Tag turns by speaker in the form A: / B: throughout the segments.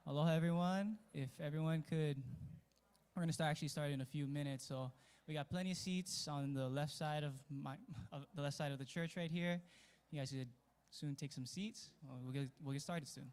A: Aloha, everyone. If everyone could, we're going to start in a few minutes. So we got plenty of seats on the left side of the church right here. You guys should soon take some seats. We'll get started soon.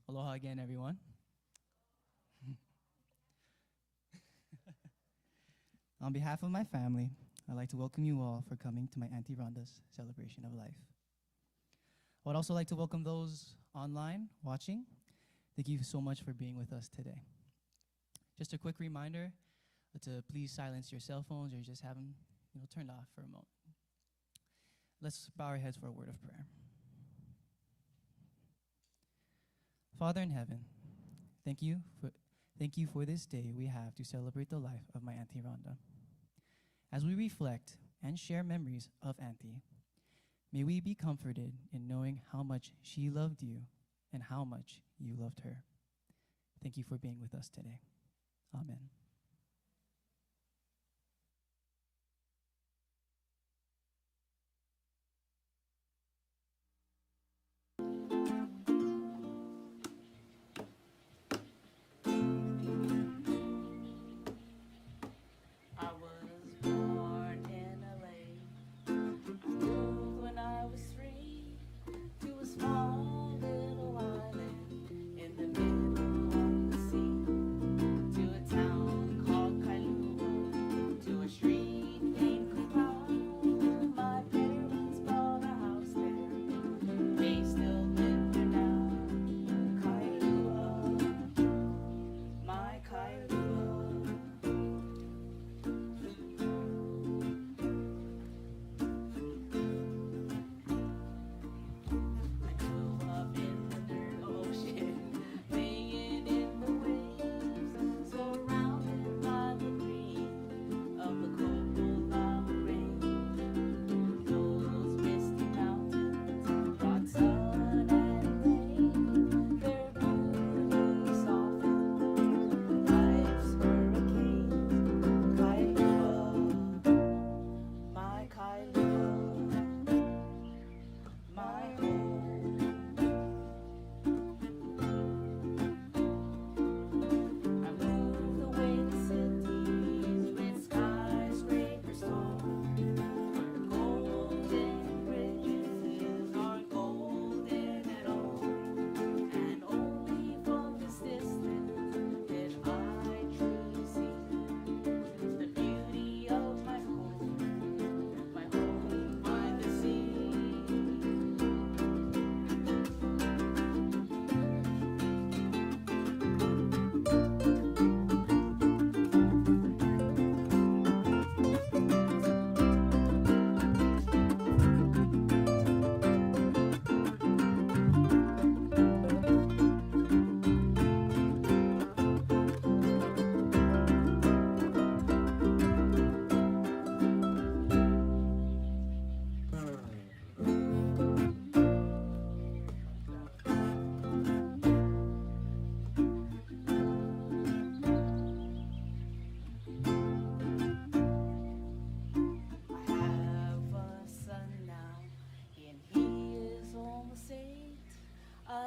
A: Aloha again, everyone. On behalf of my family, I'd like to welcome you all for coming to my Auntie Rhonda's celebration of life. I would also like to welcome those online watching. Thank you so much for being with us today. Just a quick reminder to please silence your cell phones or just have them turned off for a moment. Let's bow our heads for a word of prayer. Father in heaven, thank you for this day we have to celebrate the life of my Auntie Rhonda. As we reflect and share memories of Auntie, may we be comforted in knowing how much she loved you and how much you loved her. Thank you for being with us today. Amen.
B: Small little island in the middle of the sea, to a town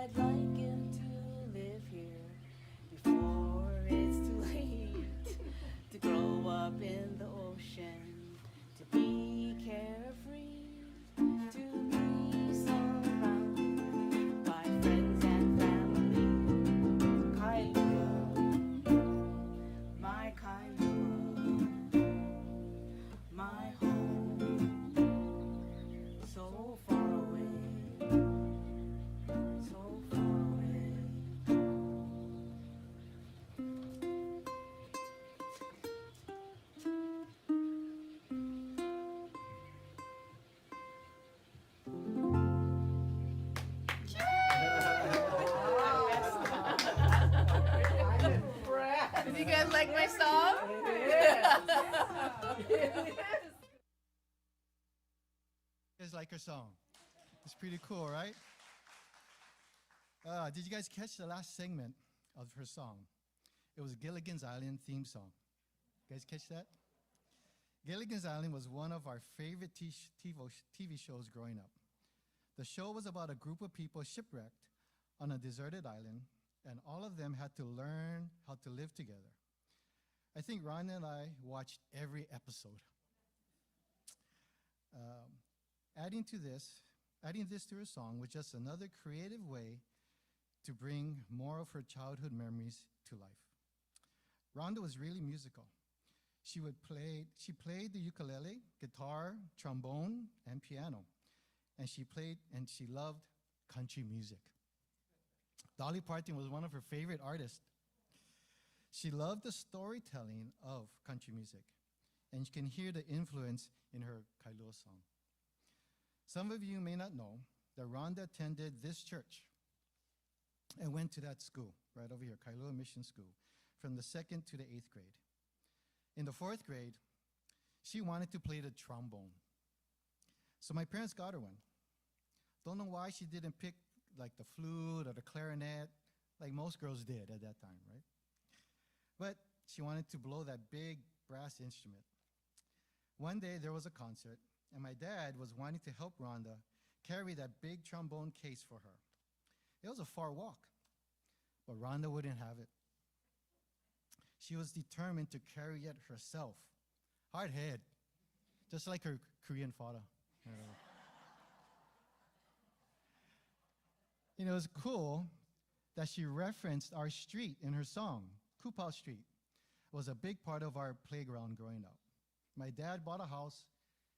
B: I'd like him to live here before it's too late to grow up in the ocean, to be carefree, to be surrounded by friends and family. Kailua, my Kailua, my home, so far away, so far away.
C: Did you guys like my song?
D: It's like her song. It's pretty cool, right? Did you guys catch the last segment of her song? It was Gilligan's Island theme song. You guys catch that? Gilligan's Island was one of our favorite TV shows growing up. The show was about a group of people shipwrecked on a deserted island, and all of them had to learn how to live together. I think Rhonda and I watched every episode. Adding this to her song was just another creative way to bring more of her childhood memories to life. Rhonda was really musical. She played the ukulele, guitar, trombone, and piano. And she loved country music. Dolly Parton was one of her favorite artists. She loved the storytelling of country music, and you can hear the influence in her Kailua song. Some of you may not know that Rhonda attended this church and went to that school right over here, Kailua Mission School, from the 2nd to the 8th grade. In the 4th grade, she wanted to play the trombone. So my parents got her one. Don't know why she didn't pick like the flute or the clarinet, like most girls did at that time, right? But she wanted to blow that big brass instrument. One day there was a concert, and my dad was wanting to help Rhonda carry that big trombone case for her. It was a far walk, but Rhonda wouldn't have it. She was determined to carry it herself. Hard head, just like her Korean father. You know, it was cool that she referenced our street in her song. Kupao Street was a big part of our playground growing up. My dad bought a house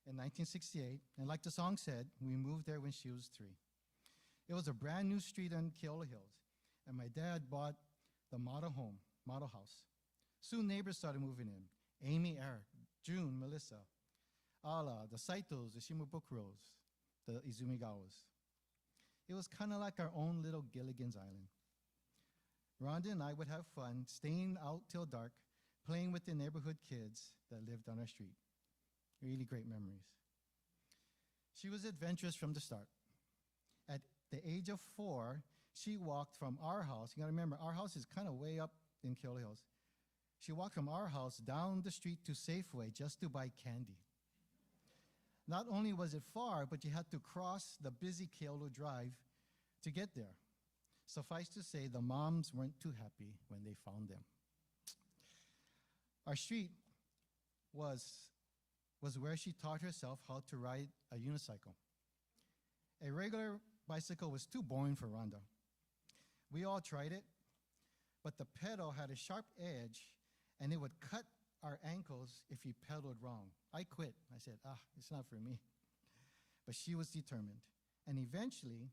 D: in 1968, and like the song said, we moved there when she was 3. It was a brand new street on Keola Hills, and my dad bought the model house. Soon neighbors started moving in. Amy, Eric, June, Melissa, Ala, the Saitos, the Shimabukros, the Izumigawas. It was kind of like our own little Gilligan's Island. Rhonda and I would have fun staying out till dark, playing with the neighborhood kids that lived on our street. Really great memories. She was adventurous from the start. At the age of 4, she walked from our house. You gotta remember, our house is kind of way up in Keola Hills. She walked from our house down the street to Safeway just to buy candy. Not only was it far, but you had to cross the busy Keola Drive to get there. Suffice to say, the moms weren't too happy when they found them. Our street was where she taught herself how to ride a unicycle. A regular bicycle was too boring for Rhonda. We all tried it, but the pedal had a sharp edge, and it would cut our ankles if you pedaled wrong. I quit. I said, it's not for me. But she was determined. And eventually,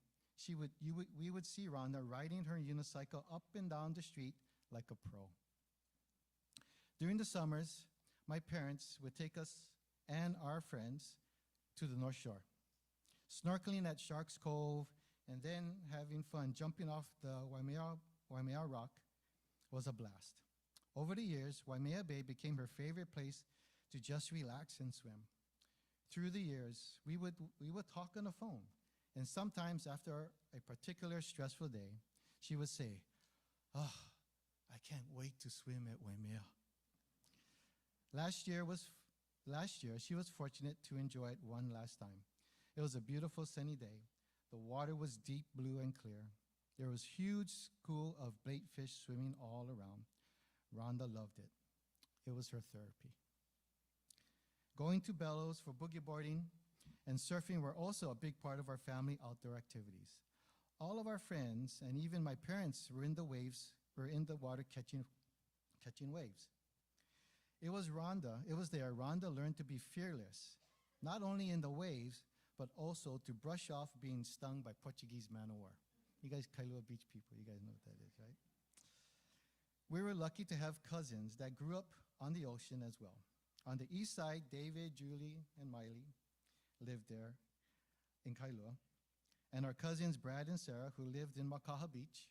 D: we would see Rhonda riding her unicycle up and down the street like a pro. During the summers, my parents would take us and our friends to the North Shore, snorkeling at Sharks Cove, and then having fun jumping off the Waimea Rock was a blast. Over the years, Waimea Bay became her favorite place to just relax and swim. Through the years, we would talk on the phone, and sometimes after a particular stressful day, she would say, I can't wait to swim at Waimea. Last year, she was fortunate to enjoy it one last time. It was a beautiful sunny day. The water was deep blue and clear. There was huge school of bladefish swimming all around. Rhonda loved it. It was her therapy. Going to Bellows for boogie boarding and surfing were also a big part of our family outdoor activities. All of our friends and even my parents were in the water catching waves. It was there Rhonda learned to be fearless, not only in the waves, but also to brush off being stung by Portuguese man-o-war. You guys, Kailua Beach people, you guys know what that is, right? We were lucky to have cousins that grew up on the ocean as well. On the east side, David, Julie, and Miley lived there in Kailua, and our cousins Brad and Sarah, who lived in Makaha Beach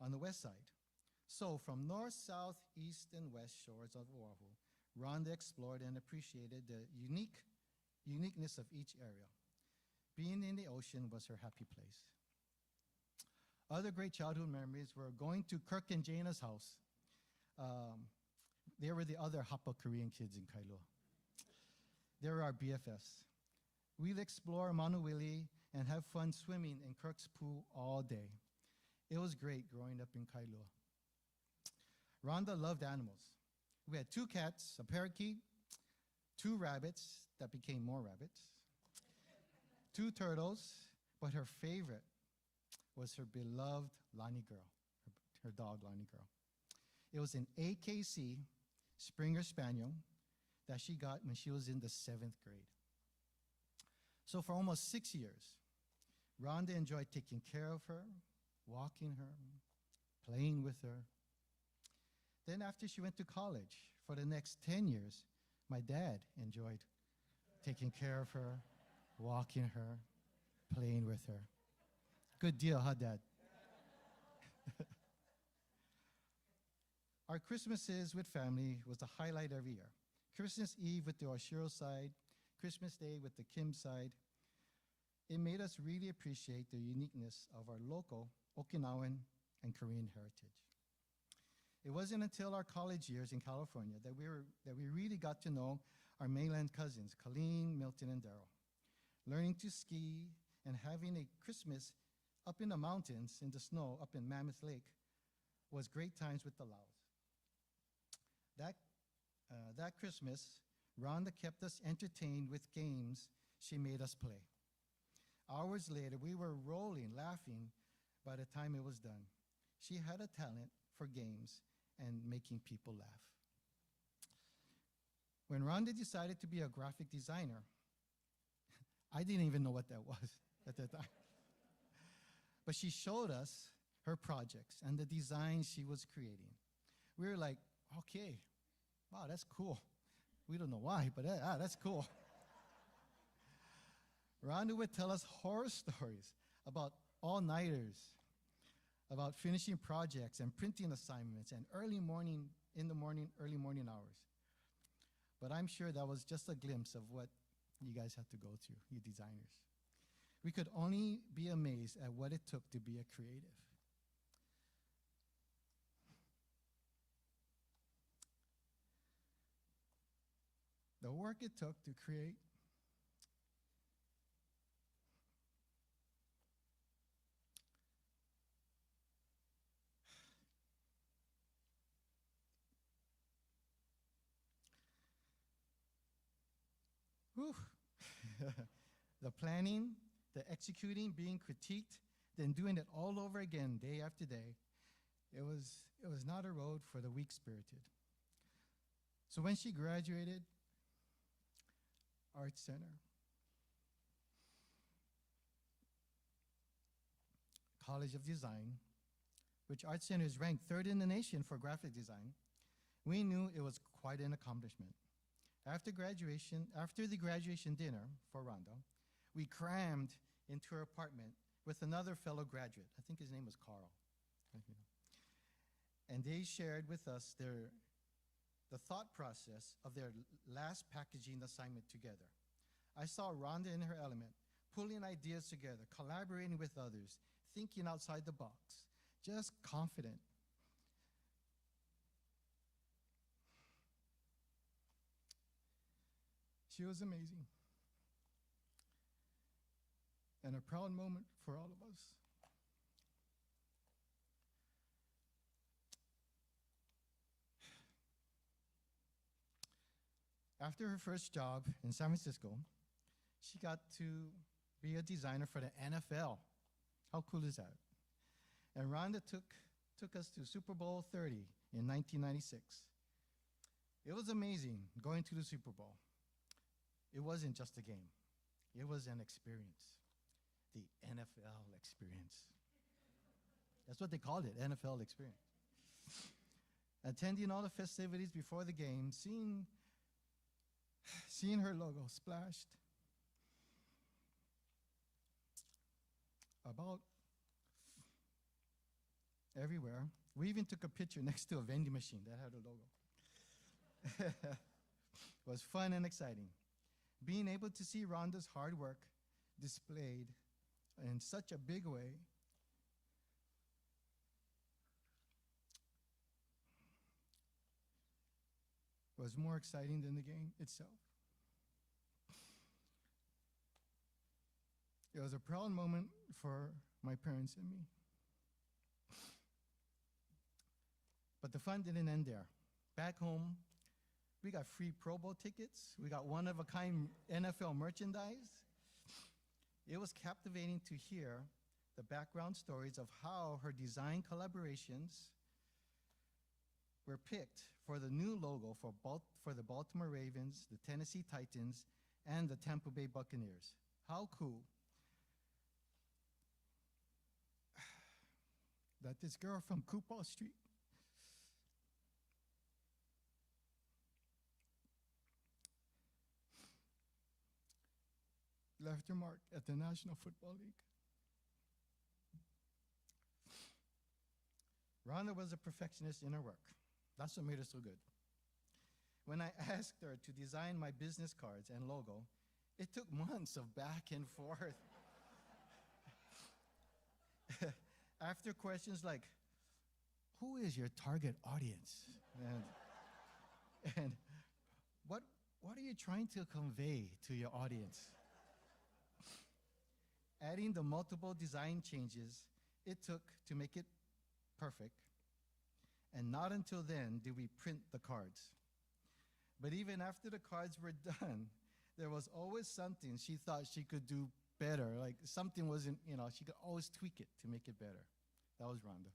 D: on the west side. So from north, south, east, and west shores of Oahu, Rhonda explored and appreciated the uniqueness of each area. Being in the ocean was her happy place. Other great childhood memories were going to Kirk and Jana's house. They were the other Hapa Korean kids in Kailua. They were our BFFs. We'd explore Manuwili and have fun swimming in Kirk's pool all day. It was great growing up in Kailua. Rhonda loved animals. We had 2 cats, a parakeet, 2 rabbits that became more rabbits, 2 turtles, but her favorite was her beloved Lani girl, her dog Lani girl. It was an AKC Springer Spaniel that she got when she was in the 7th grade. So for almost 6 years, Rhonda enjoyed taking care of her, walking her, playing with her. Then after she went to college, for the next 10 years, my dad enjoyed taking care of her, walking her, playing with her. Good deal, huh, Dad? Our Christmases with family was the highlight every year. Christmas Eve with the Oshiro side, Christmas Day with the Kim side. It made us really appreciate the uniqueness of our local Okinawan and Korean heritage. It wasn't until our college years in California that we really got to know our mainland cousins, Colleen, Milton, and Daryl. Learning to ski and having a Christmas up in the mountains in the snow up in Mammoth Lake was great times with the Laos. That Christmas, Rhonda kept us entertained with games she made us play. Hours later, we were rolling, laughing by the time it was done. She had a talent for games and making people laugh. When Rhonda decided to be a graphic designer, I didn't even know what that was at that time. But she showed us her projects and the designs she was creating. We were like, okay, wow, that's cool. We don't know why, but that's cool. Rhonda would tell us horror stories about all-nighters, about finishing projects and printing assignments and early morning hours. But I'm sure that was just a glimpse of what you guys have to go through, you designers. We could only be amazed at what it took to be a creative. The work it took to create the planning, the executing, being critiqued, then doing it all over again day after day. It was not a road for the weak-spirited. So when she graduated, Art Center, College of Design, which Art Center is ranked 3rd in the nation for graphic design, we knew it was quite an accomplishment. After the graduation dinner for Rhonda, we crammed into her apartment with another fellow graduate. I think his name was Carl. And they shared with us the thought process of their last packaging assignment together. I saw Rhonda in her element, pulling ideas together, collaborating with others, thinking outside the box, just confident. She was amazing. And a proud moment for all of us. After her first job in San Francisco, she got to be a designer for the NFL. How cool is that? And Rhonda took us to Super Bowl 30 in 1996. It was amazing going to the Super Bowl. It wasn't just a game. It was an experience, the NFL experience. That's what they called it, NFL experience. Attending all the festivities before the game, seeing her logo splashed about everywhere. We even took a picture next to a vending machine that had a logo. It was fun and exciting. Being able to see Rhonda's hard work displayed in such a big way was more exciting than the game itself. It was a proud moment for my parents and me. But the fun didn't end there. Back home, we got free Pro Bowl tickets. We got one-of-a-kind NFL merchandise. It was captivating to hear the background stories of how her design collaborations were picked for the new logo for the Baltimore Ravens, the Tennessee Titans, and the Tampa Bay Buccaneers. How cool that this girl from Coupal Street left her mark at the National Football League. Rhonda was a perfectionist in her work. That's what made her so good. When I asked her to design my business cards and logo, it took months of back and forth. After questions like, who is your target audience? And what are you trying to convey to your audience? Adding the multiple design changes it took to make it perfect, and not until then did we print the cards. But even after the cards were done, there was always something she thought she could do better. Like something wasn't, she could always tweak it to make it better. That was Rhonda.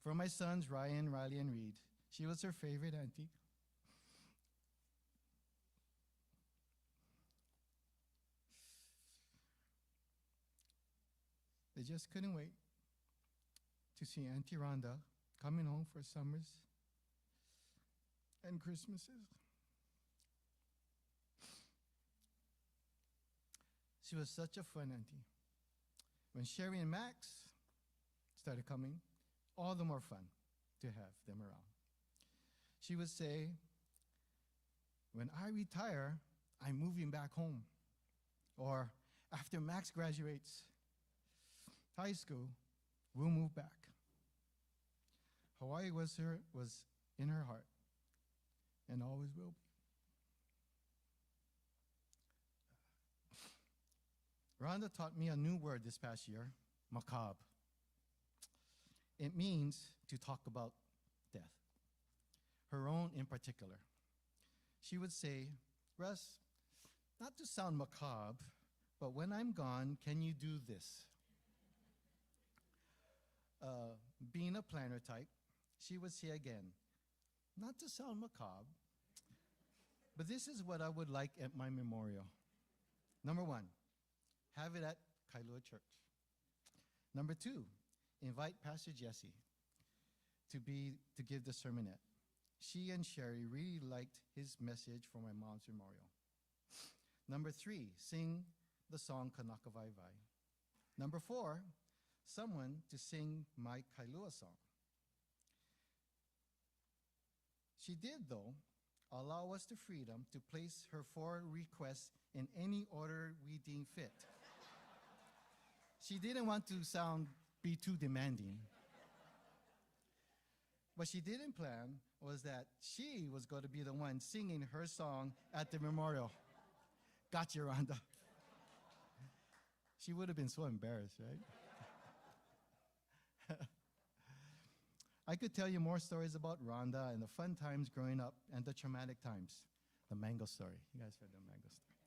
D: For my sons, Ryan, Riley, and Reed, she was her favorite auntie. They just couldn't wait to see Auntie Rhonda coming home for summers and Christmases. She was such a fun auntie. When Sherry and Max started coming, all the more fun to have them around. She would say, when I retire, I'm moving back home. Or after Max graduates high school, we'll move back. Hawaii was in her heart and always will be. Rhonda taught me a new word this past year, macabre. It means to talk about death, her own in particular. She would say, Russ, not to sound macabre, but when I'm gone, can you do this? Being a planner type, she would say again, not to sound macabre, but this is what I would like at my memorial. Number one, have it at Kailua Church. Number two, invite Pastor Jesse to give the sermonette. She and Sherry really liked his message for my mom's memorial. Number three, sing the song Kanaka Vai Vai. Number four, someone to sing my Kailua song. She did, though, allow us the freedom to place her 4 requests in any order we deem fit. She didn't want to be too demanding. What she didn't plan was that she was going to be the one singing her song at the memorial. Gotcha, Rhonda. She would have been so embarrassed, right? I could tell you more stories about Rhonda and the fun times growing up and the traumatic times. The mango story. You guys heard the mango story.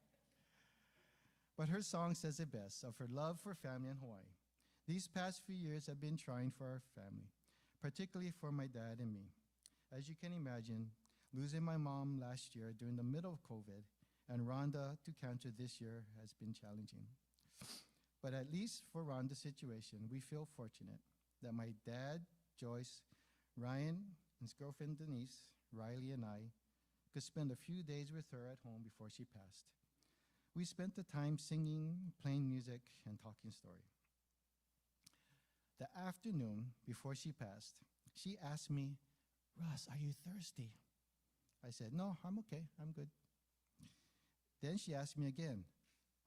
D: But her song says it best of her love for family in Hawaii. These past few years have been trying for our family, particularly for my dad and me. As you can imagine, losing my mom last year during the middle of COVID and Rhonda to cancer this year has been challenging. But at least for Rhonda's situation, we feel fortunate that my dad, Joyce, Ryan, and his girlfriend Denise, Riley, and I could spend a few days with her at home before she passed. We spent the time singing, playing music, and talking story. The afternoon before she passed, she asked me, "Russ, are you thirsty?" I said, "No, I'm okay, I'm good." Then she asked me again,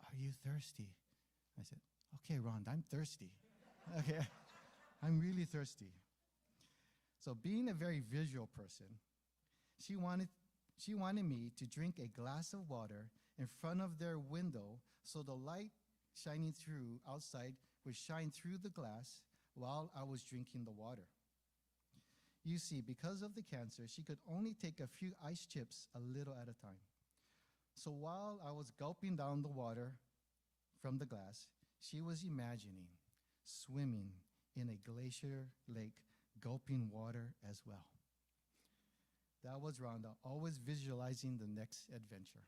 D: "Are you thirsty?" I said, "Okay, Rhonda, I'm thirsty." Okay, I'm really thirsty. So being a very visual person, she wanted me to drink a glass of water in front of their window so the light shining through outside would shine through the glass while I was drinking the water. You see, because of the cancer, she could only take a few ice chips a little at a time. So while I was gulping down the water from the glass, she was imagining swimming in a glacier lake, gulping water as well. That was Rhonda, always visualizing the next adventure.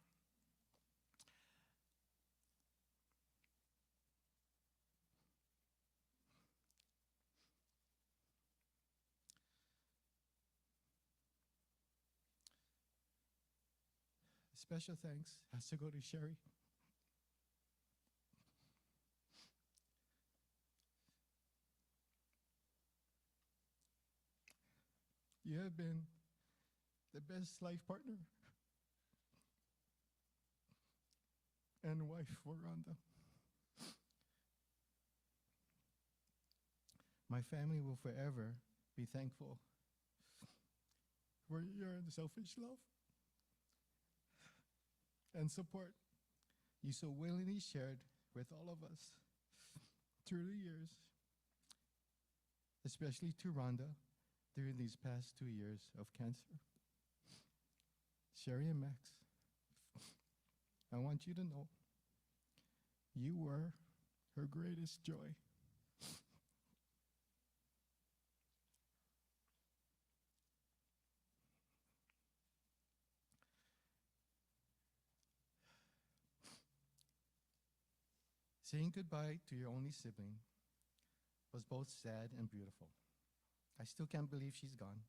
D: Special thanks has to go to Sherry. You have been the best life partner and wife for Rhonda. My family will forever be thankful for your unselfish love and support you so willingly shared with all of us through the years, especially to Rhonda during these past 2 years of cancer. Sherry and Max, I want you to know you were her greatest joy. Saying goodbye to your only sibling was both sad and beautiful. I still can't believe she's gone.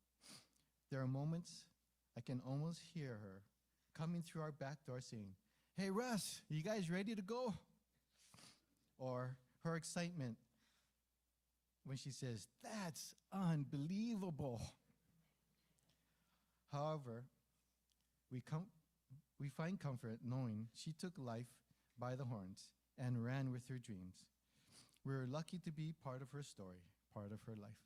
D: There are moments I can almost hear her coming through our back door saying, "Hey Russ, you guys ready to go?" Or her excitement when she says, "That's unbelievable." However, we find comfort knowing she took life by the horns and ran with her dreams. We're lucky to be part of her story, part of her life.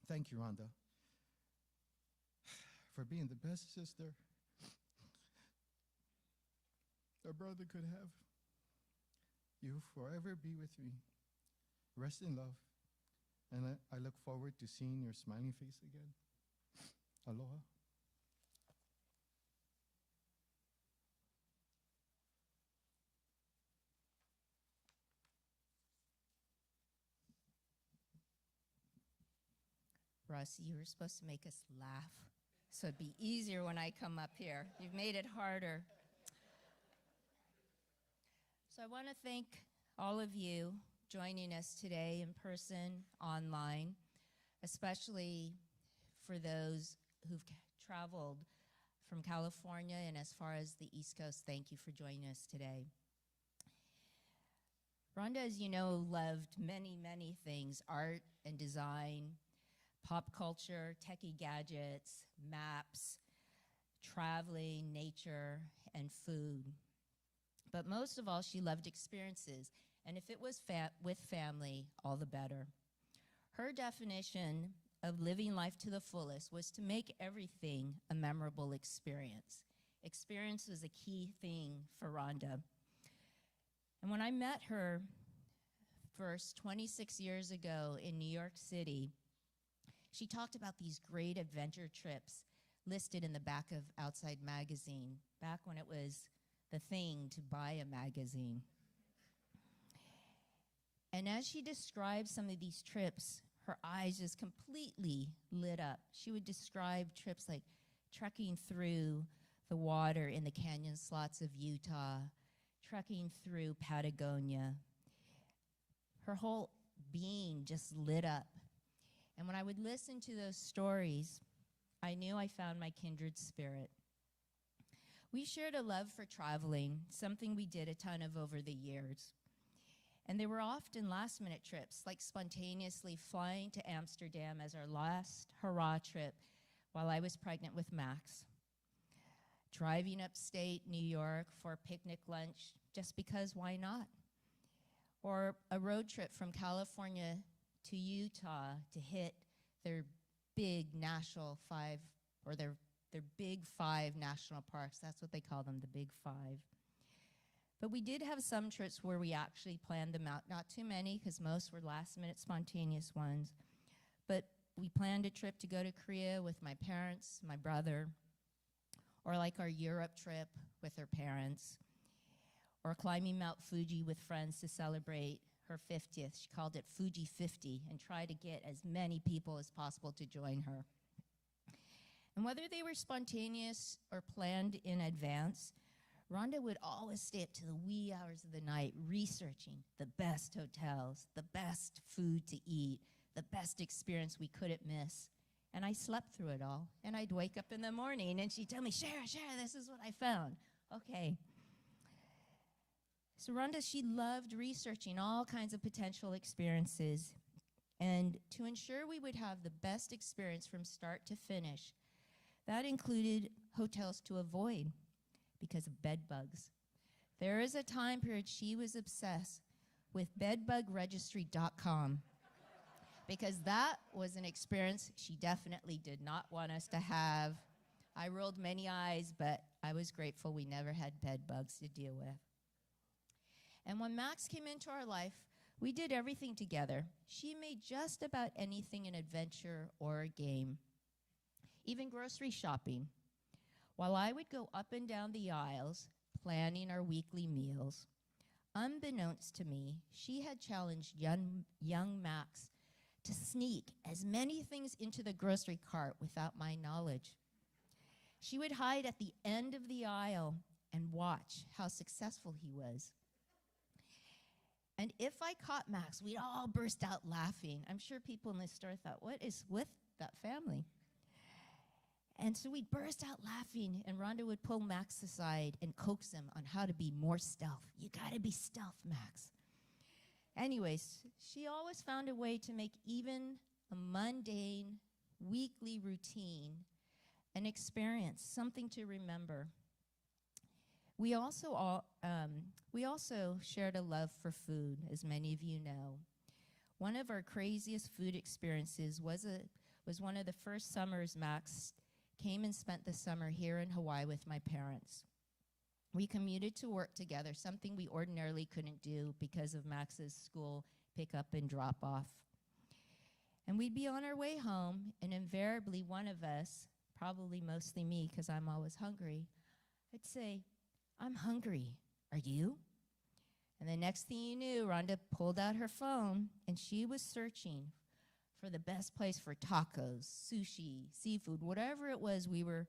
D: Thank you, Rhonda, for being the best sister a brother could have. You will forever be with me. Rest in love, and I look forward to seeing your smiling face again. Aloha.
C: Russ, you were supposed to make us laugh, so it'd be easier when I come up here. You've made it harder. So I want to thank all of you joining us today in person, online, especially for those who've traveled from California and as far as the East Coast. Thank you for joining us today. Rhonda, as you know, loved many, many things: art and design, pop culture, techie gadgets, maps, traveling, nature, and food. But most of all, she loved experiences, and if it was with family, all the better. Her definition of living life to the fullest was to make everything a memorable experience. Experience was a key thing for Rhonda. And when I met her first 26 years ago in New York City, She talked about these great adventure trips listed in the back of Outside Magazine, back when it was the thing to buy a magazine. And as she described some of these trips, her eyes just completely lit up. She would describe trips like trekking through the water in the canyon slots of Utah, trekking through Patagonia. Her whole being just lit up. And when I would listen to those stories, I knew I found my kindred spirit. We shared a love for traveling, something we did a ton of over the years. And they were often last-minute trips, like spontaneously flying to Amsterdam as our last hurrah trip while I was pregnant with Max. Driving upstate New York for a picnic lunch, just because why not? Or a road trip from California to Utah to hit their big national five, or their big five national parks. That's what they call them, the big five. But we did have some trips where we actually planned them out. Not too many, because most were last-minute spontaneous ones. But we planned a trip to go to Korea with my parents, my brother, or like our Europe trip with her parents, or climbing Mount Fuji with friends to celebrate her 50th. She called it Fuji 50 and tried to get as many people as possible to join her. And whether they were spontaneous or planned in advance, Rhonda would always stay up to the wee hours of the night researching the best hotels, the best food to eat, the best experience we couldn't miss. And I slept through it all. And I'd wake up in the morning and she'd tell me, share, this is what I found. Okay. So Rhonda, she loved researching all kinds of potential experiences. And to ensure we would have the best experience from start to finish, that included hotels to avoid because of bed bugs. There is a time period she was obsessed with bedbugregistry.com because that was an experience she definitely did not want us to have. I rolled many eyes, but I was grateful we never had bed bugs to deal with. And when Max came into our life, we did everything together. She made just about anything an adventure or a game, even grocery shopping. While I would go up and down the aisles, planning our weekly meals, unbeknownst to me, she had challenged young Max to sneak as many things into the grocery cart without my knowledge. She would hide at the end of the aisle and watch how successful he was. And if I caught Max, we'd all burst out laughing. I'm sure people in the store thought, what is with that family? And so we'd burst out laughing, and Rhonda would pull Max aside and coax him on how to be more stealth. You gotta be stealth, Max. Anyways, she always found a way to make even a mundane weekly routine an experience, something to remember. We also shared a love for food, as many of you know. One of our craziest food experiences was one of the first summers Max came and spent the summer here in Hawaii with my parents. We commuted to work together, something we ordinarily couldn't do because of Max's school pickup and drop off. And we'd be on our way home, and invariably one of us, probably mostly me because I'm always hungry, I'd say, I'm hungry. Are you? And the next thing you knew, Rhonda pulled out her phone, and she was searching for the best place for tacos, sushi, seafood, whatever it was we were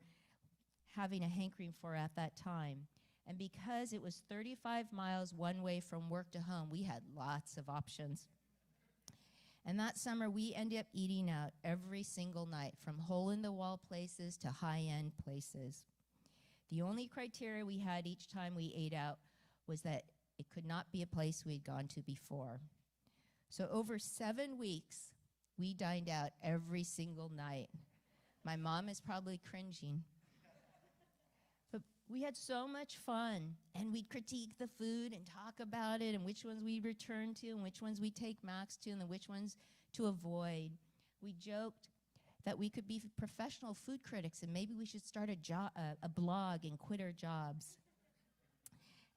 C: having a hankering for at that time. And because it was 35 miles one way from work to home, we had lots of options. And that summer, we ended up eating out every single night, from hole-in-the-wall places to high-end places. The only criteria we had each time we ate out was that it could not be a place we'd gone to before. So over 7 weeks, we dined out every single night. My mom is probably cringing. But we had so much fun, and we'd critique the food and talk about it and which ones we'd return to and which ones we'd take Max to and which ones to avoid. We joked that we could be professional food critics and maybe we should start a blog and quit our jobs.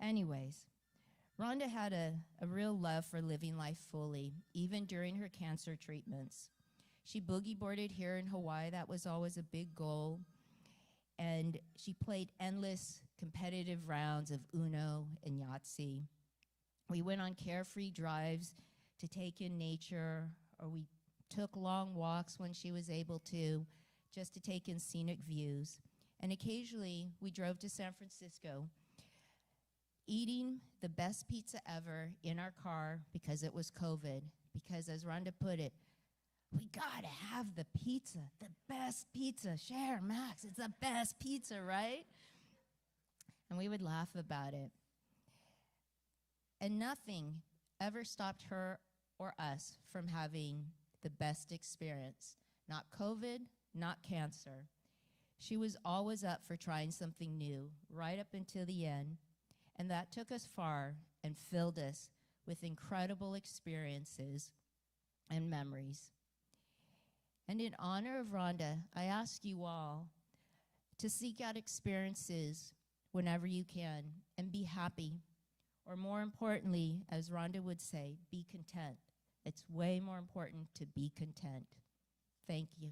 C: Anyways, Rhonda had a real love for living life fully, even during her cancer treatments. She boogie boarded here in Hawaii. That was always a big goal. And she played endless competitive rounds of Uno and Yahtzee. We went on carefree drives to take in nature, or we took long walks when she was able to, just to take in scenic views. And occasionally, we drove to San Francisco, eating the best pizza ever in our car because it was COVID. Because as Rhonda put it, we gotta have the pizza, the best pizza. Share, Max, it's the best pizza, right? And we would laugh about it. And nothing ever stopped her or us from having the best experience. Not COVID, not cancer. She was always up for trying something new, right up until the end. And that took us far and filled us with incredible experiences and memories. And in honor of Rhonda, I ask you all to seek out experiences whenever you can and be happy. Or more importantly, as Rhonda would say, be content. It's way more important to be content. Thank you.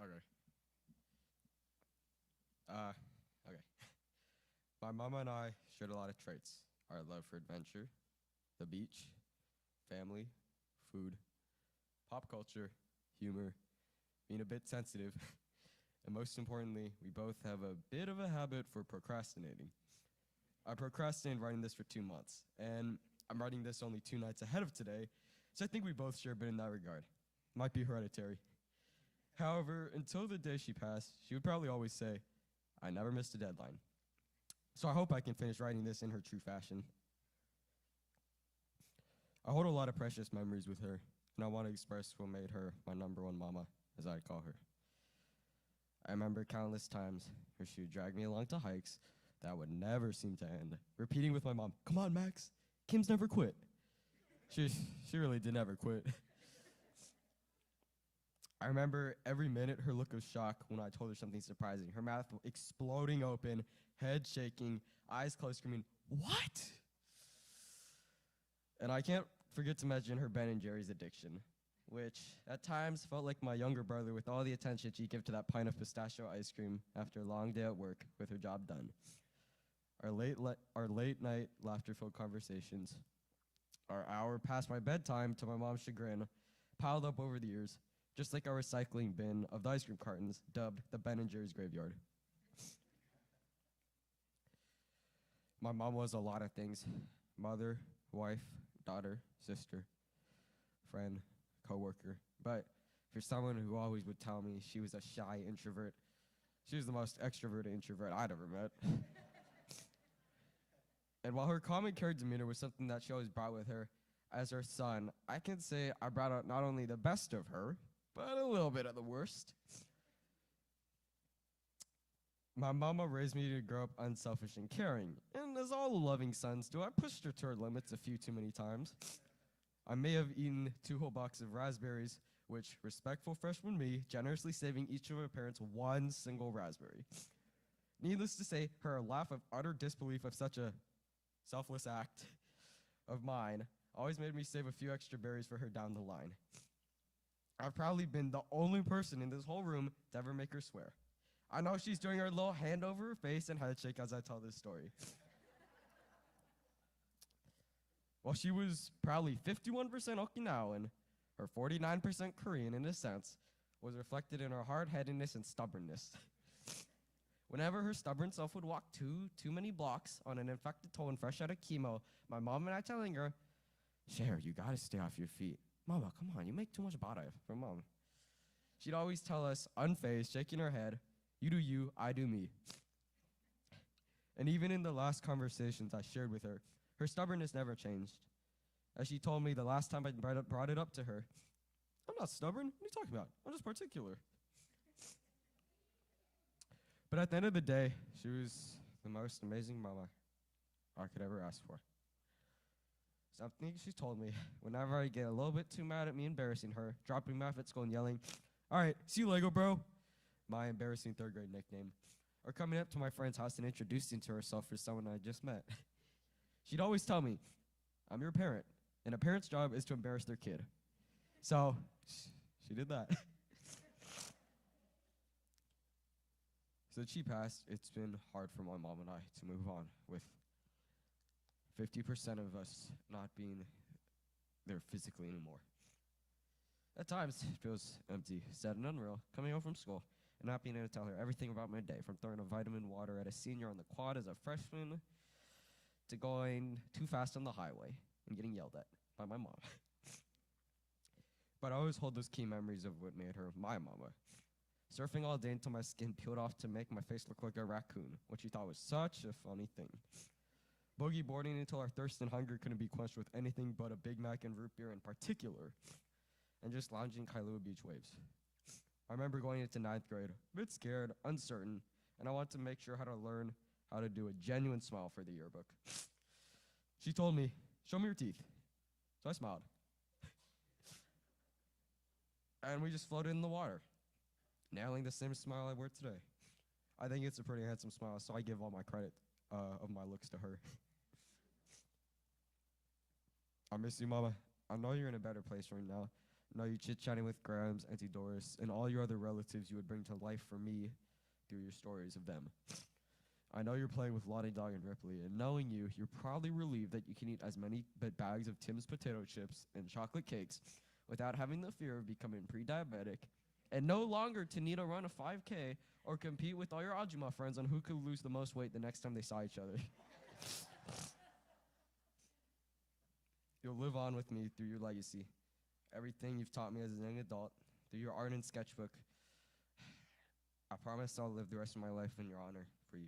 E: Okay. Okay. My mama and I shared a lot of traits. Our love for adventure, the beach, family, food, pop culture, humor, being a bit sensitive, and most importantly, we both have a bit of a habit for procrastinating. I procrastinated writing this for 2 months, and I'm writing this only 2 nights ahead of today, so I think we both share a bit in that regard. Might be hereditary. However, until the day she passed, she would probably always say, I never missed a deadline. So I hope I can finish writing this in her true fashion. I hold a lot of precious memories with her, and I want to express what made her my number one mama, as I call her. I remember countless times where she would drag me along to hikes that would never seem to end, repeating with my mom, come on, Max, Kim's never quit. She really did never quit. I remember every minute her look of shock when I told her something surprising. Her mouth exploding open, head shaking, eyes closed, screaming, what? And I can't forget to mention her Ben & Jerry's addiction, which at times felt like my younger brother with all the attention she'd give to that pint of pistachio ice cream after a long day at work with her job done. Our late night laughter-filled conversations, our hour past my bedtime to my mom's chagrin, piled up over the years, just like our recycling bin of the ice cream cartons, dubbed the Ben & Jerry's graveyard. My mom was a lot of things. Mother, wife, daughter, sister, friend, coworker. But for someone who always would tell me she was a shy introvert, she was the most extroverted introvert I'd ever met. And while her calm and caring demeanor was something that she always brought with her, as her son, I can say I brought out not only the best of her, but a little bit of the worst. My mama raised me to grow up unselfish and caring, and as all loving sons do, I pushed her to her limits a few too many times. I may have eaten 2 whole boxes of raspberries, which respectful freshman me, generously saving each of her parents 1 single raspberry. Needless to say, her laugh of utter disbelief of such a selfless act of mine always made me save a few extra berries for her down the line. I've probably been the only person in this whole room to ever make her swear. I know she's doing her little hand over her face and head shake as I tell this story. While she was probably 51% Okinawan, her 49% Korean in a sense, was reflected in her hard-headedness and stubbornness. Whenever her stubborn self would walk too many blocks on an infected toe and fresh out of chemo, my mom and I telling her, Cher, you gotta stay off your feet. Mama, come on, you make too much bada for mom. She'd always tell us, unfazed, shaking her head, you do you, I do me. And even in the last conversations I shared with her, her stubbornness never changed. As she told me the last time I brought it up to her, I'm not stubborn, what are you talking about? I'm just particular. But at the end of the day, she was the most amazing mama I could ever ask for. Something she told me, whenever I get a little bit too mad at me embarrassing her, dropping me off at school and yelling, All right, see you, Lego bro. My embarrassing third grade nickname. Or coming up to my friend's house and introducing to herself as someone I just met. She'd always tell me, I'm your parent, and a parent's job is to embarrass their kid. So, she did that. So she passed. It's been hard for my mom and I to move on, with 50% of us not being there physically anymore. At times, it feels empty, sad, and unreal, coming home from school and not being able to tell her everything about my day, from throwing a vitamin water at a senior on the quad as a freshman to going too fast on the highway and getting yelled at by my mom. But I always hold those key memories of what made her my mama. Surfing all day until my skin peeled off to make my face look like a raccoon, which she thought was such a funny thing. Boogie boarding until our thirst and hunger couldn't be quenched with anything but a Big Mac and root beer in particular, and just lounging Kailua Beach waves. I remember going into 9th grade, a bit scared, uncertain, and I wanted to make sure how to learn how to do a genuine smile for the yearbook. She told me, show me your teeth. So I smiled. And we just floated in the water, nailing the same smile I wear today. I think it's a pretty handsome smile, so I give all my credit of my looks to her. I miss you, Mama. I know you're in a better place right now. I know you chit-chatting with Grams, Auntie Doris, and all your other relatives you would bring to life for me through your stories of them. I know you're playing with Lottie Dog and Ripley, and knowing you, you're probably relieved that you can eat as many bags of Tim's potato chips and chocolate cakes without having the fear of becoming pre-diabetic, and no longer to need to run a 5K or compete with all your Ajuma friends on who could lose the most weight the next time they saw each other. You'll live on with me through your legacy. Everything you've taught me as a young adult, through your art and sketchbook. I promise I'll live the rest of my life in your honor for you.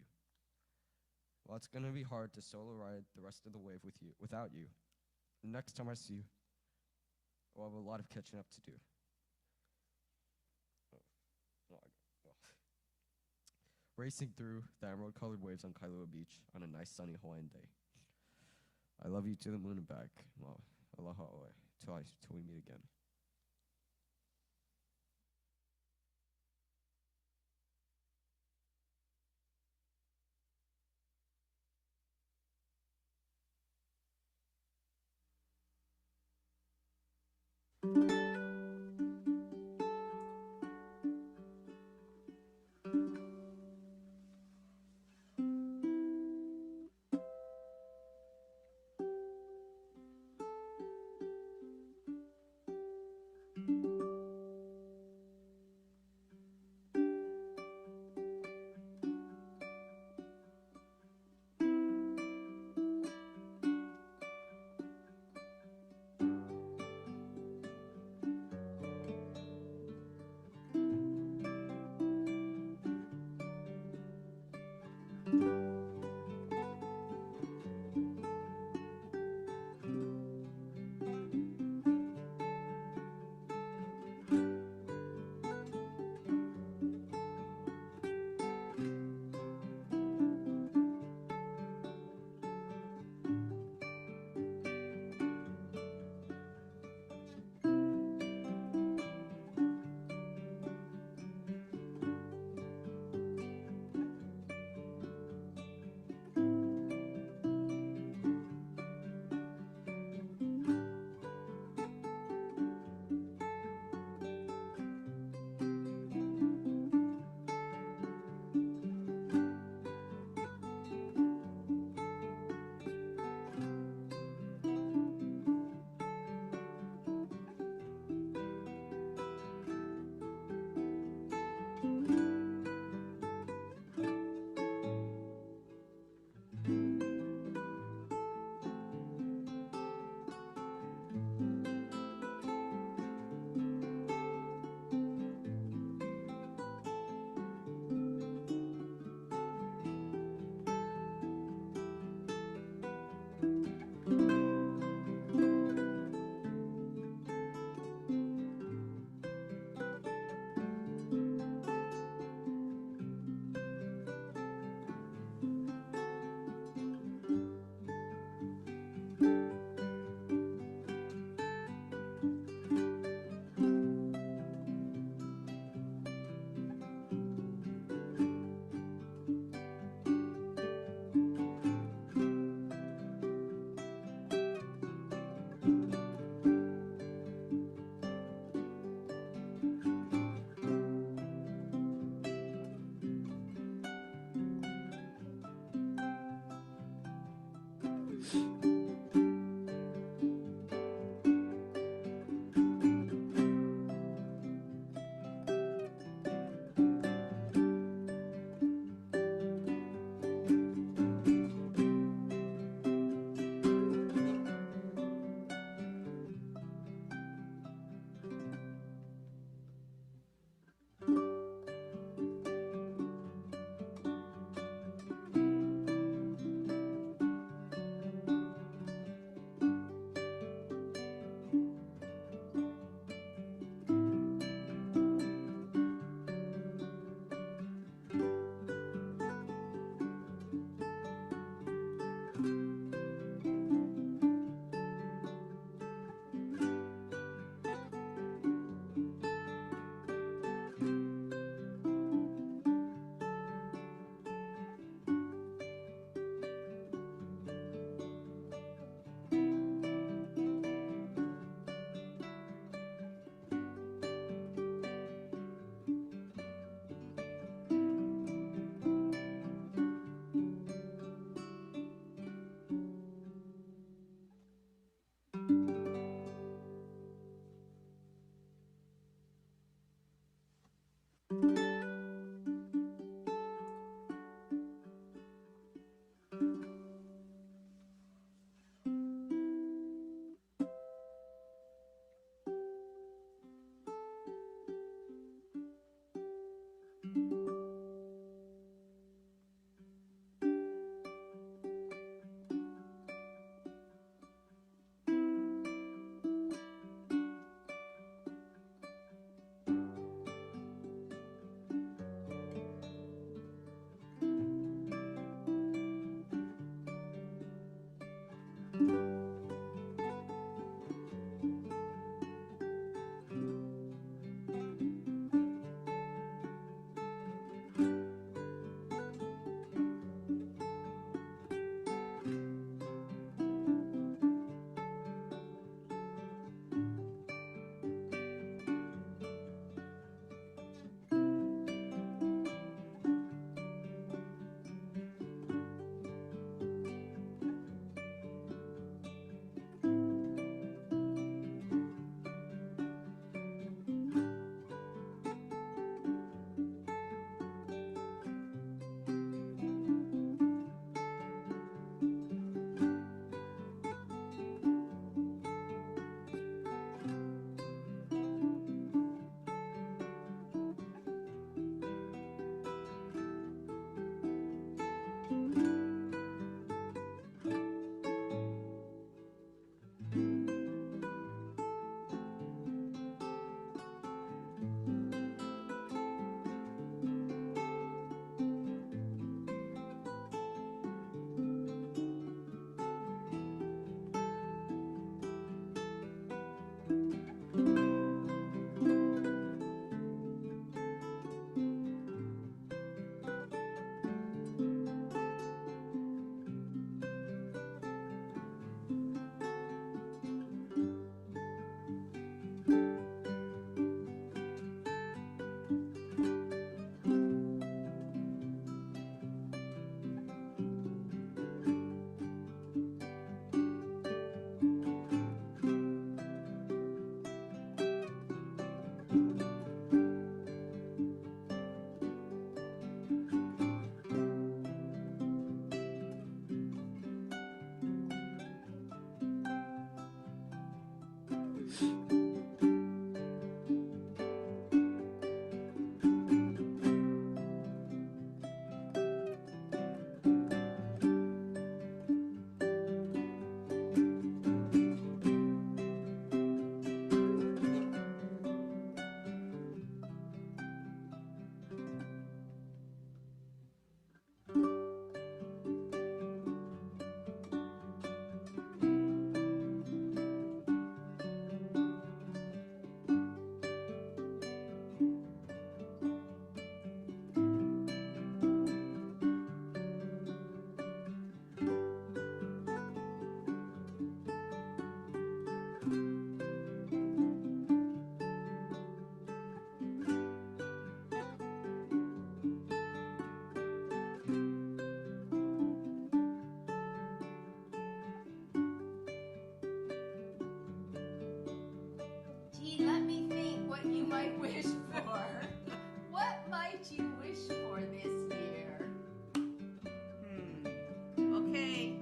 E: Well, it's going to be hard to solo ride the rest of the wave without you. The next time I see you, I'll have a lot of catching up to do. Racing through the emerald-colored waves on Kailua Beach on a nice sunny Hawaiian day. I love you to the moon and back. Well, aloha till we meet again.
C: might wish for? What might you wish for this year?
B: Okay.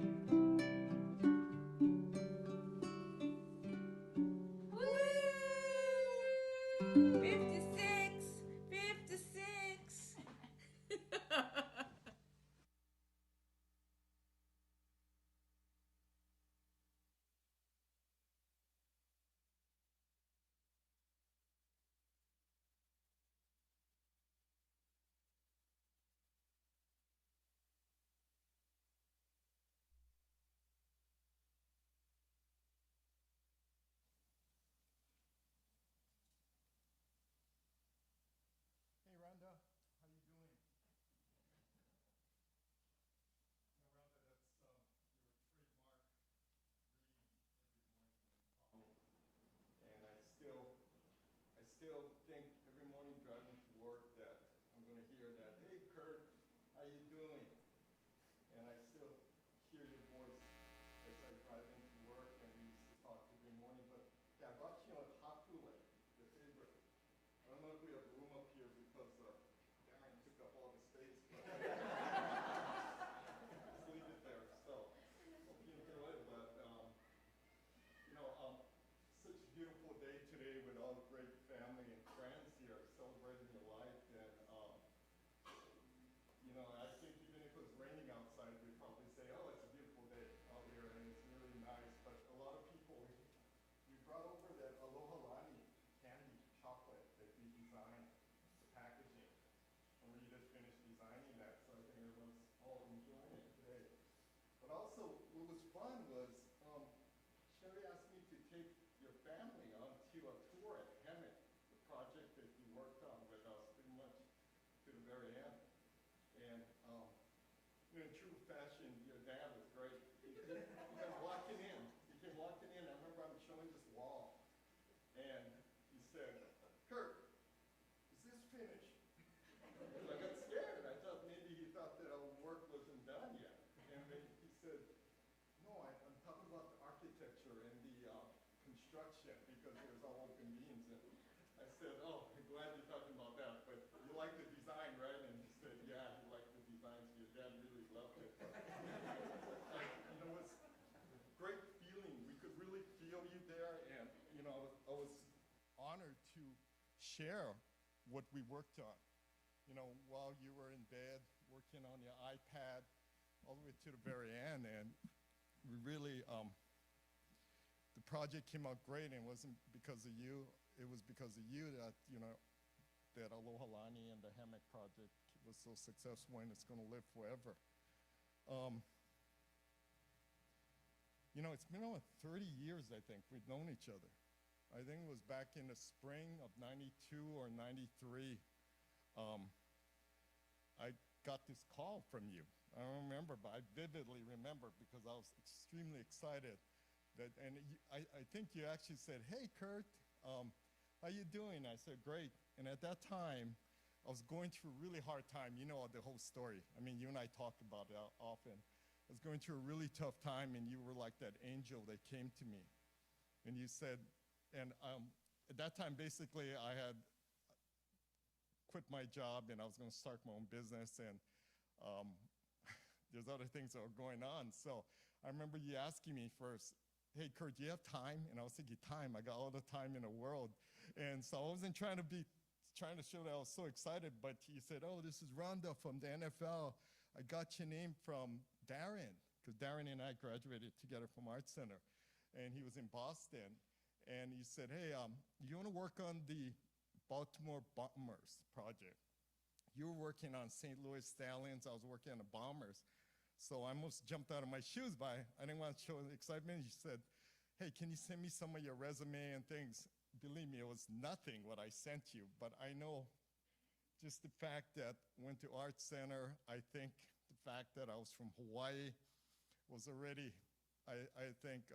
C: Woo!
B: 56. 56.
D: Hey, Rhonda, how you doing? Now, Rhonda, that's your trademark read every morning. And I still think every morning driving to work that I'm going to hear that, hey, Kurt, how you doing? And I still hear your voice as I drive into work, and we used to talk every morning. But yeah, I brought you a hot fullest, your favorite. I don't know if we have room up here because Darren took up all the space, but let's leave it there. So hope you enjoy it. But such a beautiful day today with all the great family and friends here celebrating your life. And I think even if it was raining outside, we'd probably say, oh, it's a beautiful day out here, and it's really nice. But a lot of people, we brought over that Aloha Lani candy chocolate that we designed, the packaging. And we just finished designing that, so I think everyone's all enjoying it today. But also, what was fun was Sherry asked me to take your family onto a tour at Hammock, the project that you worked on with us pretty much to the very end. And in true fashion, your dad was great. He came walking in. I remember I'm showing this wall, and he said, Kurt, is this finished? I got scared. I thought maybe he thought that our work wasn't done yet. And then he said, no, I'm talking about the architecture and the construction, because there's all open beams. And I said, oh, I'm glad you're talking about that, but you like the design, right? And he said, yeah, he liked the design, so your dad really loved it. It was a great feeling. We could really feel you there, and I was honored to share what we worked on. While you were in bed working on your iPad, all the way to the very end, and we really, the project came out great, and it wasn't because of you. It was because of you that, that Aloha Lani and the Hammock project was so successful, and it's going to live forever. It's been over 30 years, I think, we've known each other. I think it was back in the spring of '92 or '93. I got this call from you. I don't remember, but I vividly remember because I was extremely excited. I think you actually said, hey, Kurt, how you doing? I said, great. And at that time, I was going through a really hard time. You know the whole story. I mean, you and I talk about it often. I was going through a really tough time, and you were like that angel that came to me. And you said, and at that time, basically, I had quit my job, and I was going to start my own business, and there's other things that were going on. So I remember you asking me first, hey, Kurt, do you have time? And I was thinking, time? I got all the time in the world. And so I wasn't trying to show that I was so excited, but you said, oh, this is Rhonda from the NFL. I got your name from Darren, because Darren and I graduated together from Art Center, and he was in Boston. And he said, hey, you want to work on the Baltimore Bombers project? You were working on St. Louis Stallions. I was working on the Bombers. So I almost jumped out of my shoes, but I didn't want to show excitement. He said, hey, can you send me some of your resume and things? Believe me, it was nothing what I sent you, but I know just the fact that I went to Art Center, I think the fact that I was from Hawaii was already, I think,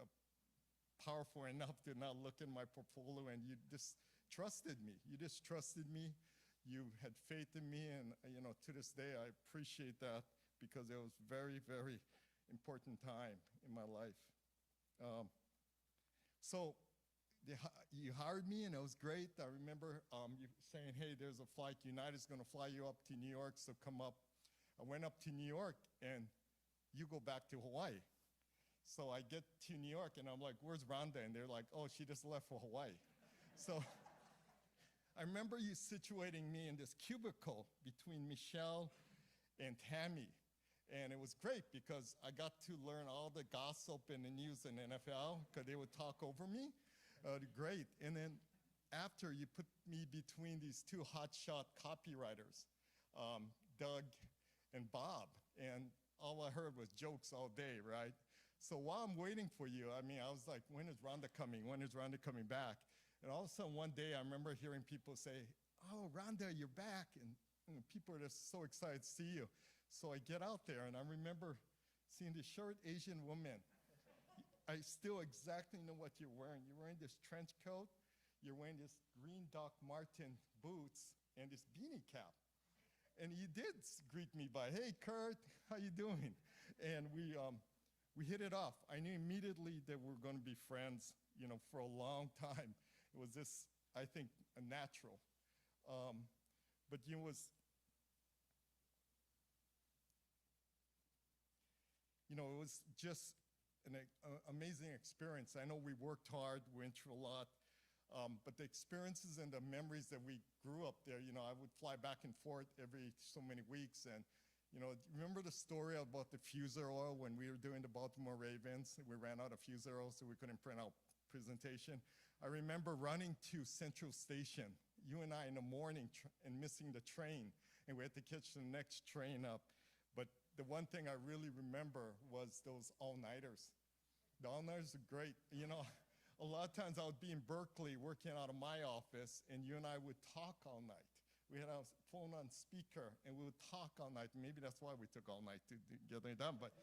D: powerful enough to not look in my portfolio, and you just trusted me. You just trusted me. You had faith in me, and to this day, I appreciate that because it was very, very important time in my life. So
F: you hired me, and it was great. I remember you saying, hey, there's a flight. United's going to fly you up to New York, so come up. I went up to New York, and you go back to Hawaii. So I get to New York, and I'm like, where's Rhonda? And they're like, oh, she just left for Hawaii. So I remember you situating me in this cubicle between Michelle and Tammy. And it was great because I got to learn all the gossip and the news in NFL because they would talk over me. Great. And then after, you put me between these two hotshot copywriters, Doug and Bob. And all I heard was jokes all day, right? So while I'm waiting for you, I was like, when is Rhonda coming? When is Rhonda coming back? And all of a sudden, one day, I remember hearing people say, oh, Rhonda, you're back. And people are just so excited to see you. So I get out there, and I remember seeing this short Asian woman. I still exactly know what you're wearing. You're wearing this trench coat. You're wearing this green Doc Marten boots and this beanie cap. And you did greet me by, hey, Kurt, how you doing? And we hit it off. I knew immediately that we were going to be friends, for a long time. It was just, I think, a natural. But it was, it was just an amazing experience. I know we worked hard, went through a lot, but the experiences and the memories that we grew up there, I would fly back and forth every so many weeks. And, remember the story about the fuser oil when we were doing the Baltimore Ravens? We ran out of fuser oil, so we couldn't print out presentation. I remember running to Central Station, you and I in the morning, and missing the train, and we had to catch the next train up. But the one thing I really remember was those all-nighters. The all-nighters are great. A lot of times I would be in Berkeley working out of my office, and you and I would talk all night. We had our phone on speaker, and we would talk all night. Maybe that's why we took all night to get it done. But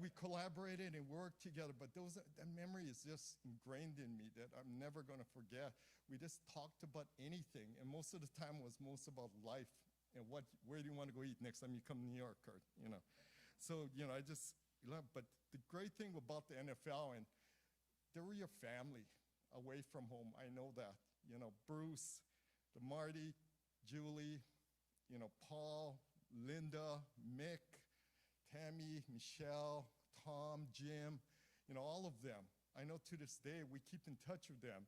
F: we collaborated and worked together. But that memory is just ingrained in me that I'm never going to forget. We just talked about anything, and most of the time was most about life and where do you want to go eat next time you come to New York, or. So I just love. But the great thing about the NFL, and they were your family away from home. I know that. Bruce, Marty, Julie, Paul, Linda, Mick, Tammy, Michelle, Tom, Jim, all of them. I know to this day we keep in touch with them,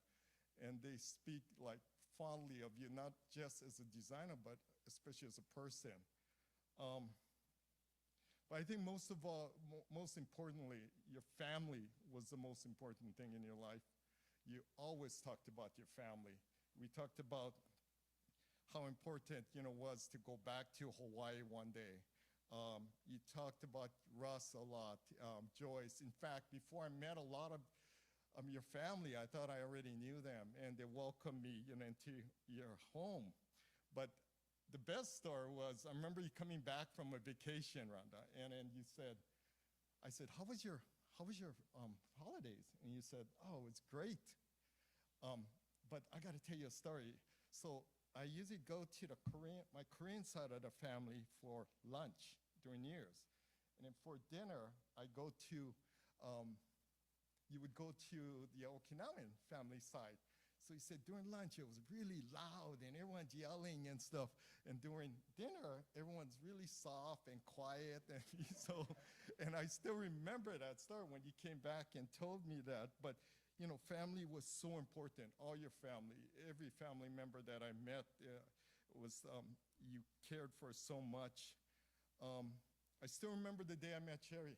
F: and they speak like fondly of you, not just as a designer, but especially as a person. But I think most importantly, your family was the most important thing in your life. You always talked about your family. We talked about how important, was to go back to Hawaii one day. You talked about Russ a lot, Joyce. In fact, before I met a lot of your family, I thought I already knew them, and they welcomed me, into your home. But the best story was, I remember you coming back from a vacation, Rhonda, and you said, I said, how was your holidays? And you said, oh, it's great. But I got to tell you a story. So I usually go to my Korean side of the family for lunch during New Year's. And then for dinner, I go to, you would go to the Okinawan family side. So he said during lunch, it was really loud and everyone's yelling and stuff. And during dinner, everyone's really soft and quiet. And I still remember that story when you came back and told me that. But family was so important. All your family, every family member that I met, you cared for so much. I still remember the day I met Sherry.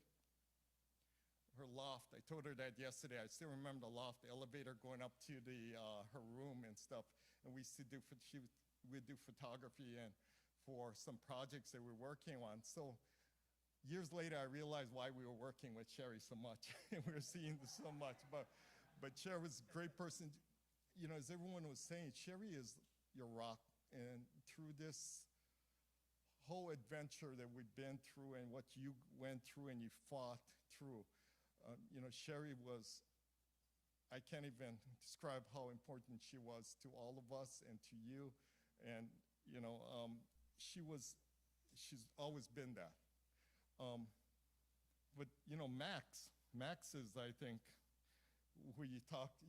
F: Her loft, I told her that yesterday. I still remember the loft, the elevator going up to her room and stuff. And we used to we'd do photography and for some projects that we were working on. So years later, I realized why we were working with Sherry so much. And we were seeing this so much. But Sherry was a great person. As everyone was saying, Sherry is your rock. And through this whole adventure that we've been through and what you went through and you fought through, Sherry was, I can't even describe how important she was to all of us and to you. And, she's always been that. But, Max is, I think, who you talked,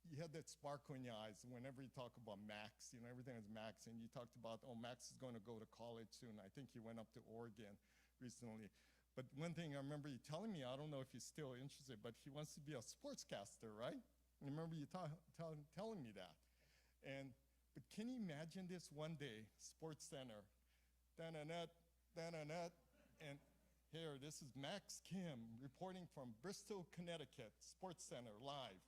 F: you had that sparkle in your eyes whenever you talk about Max. You know, everything is Max. And you talked about, oh, Max is going to go to college soon. I think he went up to Oregon recently. But one thing I remember you telling me, I don't know if he's still interested, but he wants to be a sportscaster, right? I remember you telling me that. But can you imagine this one day, Sports Center, da-na-nut, da-na-nut, and here, this is Max Kim reporting from Bristol, Connecticut, Sports Center, live.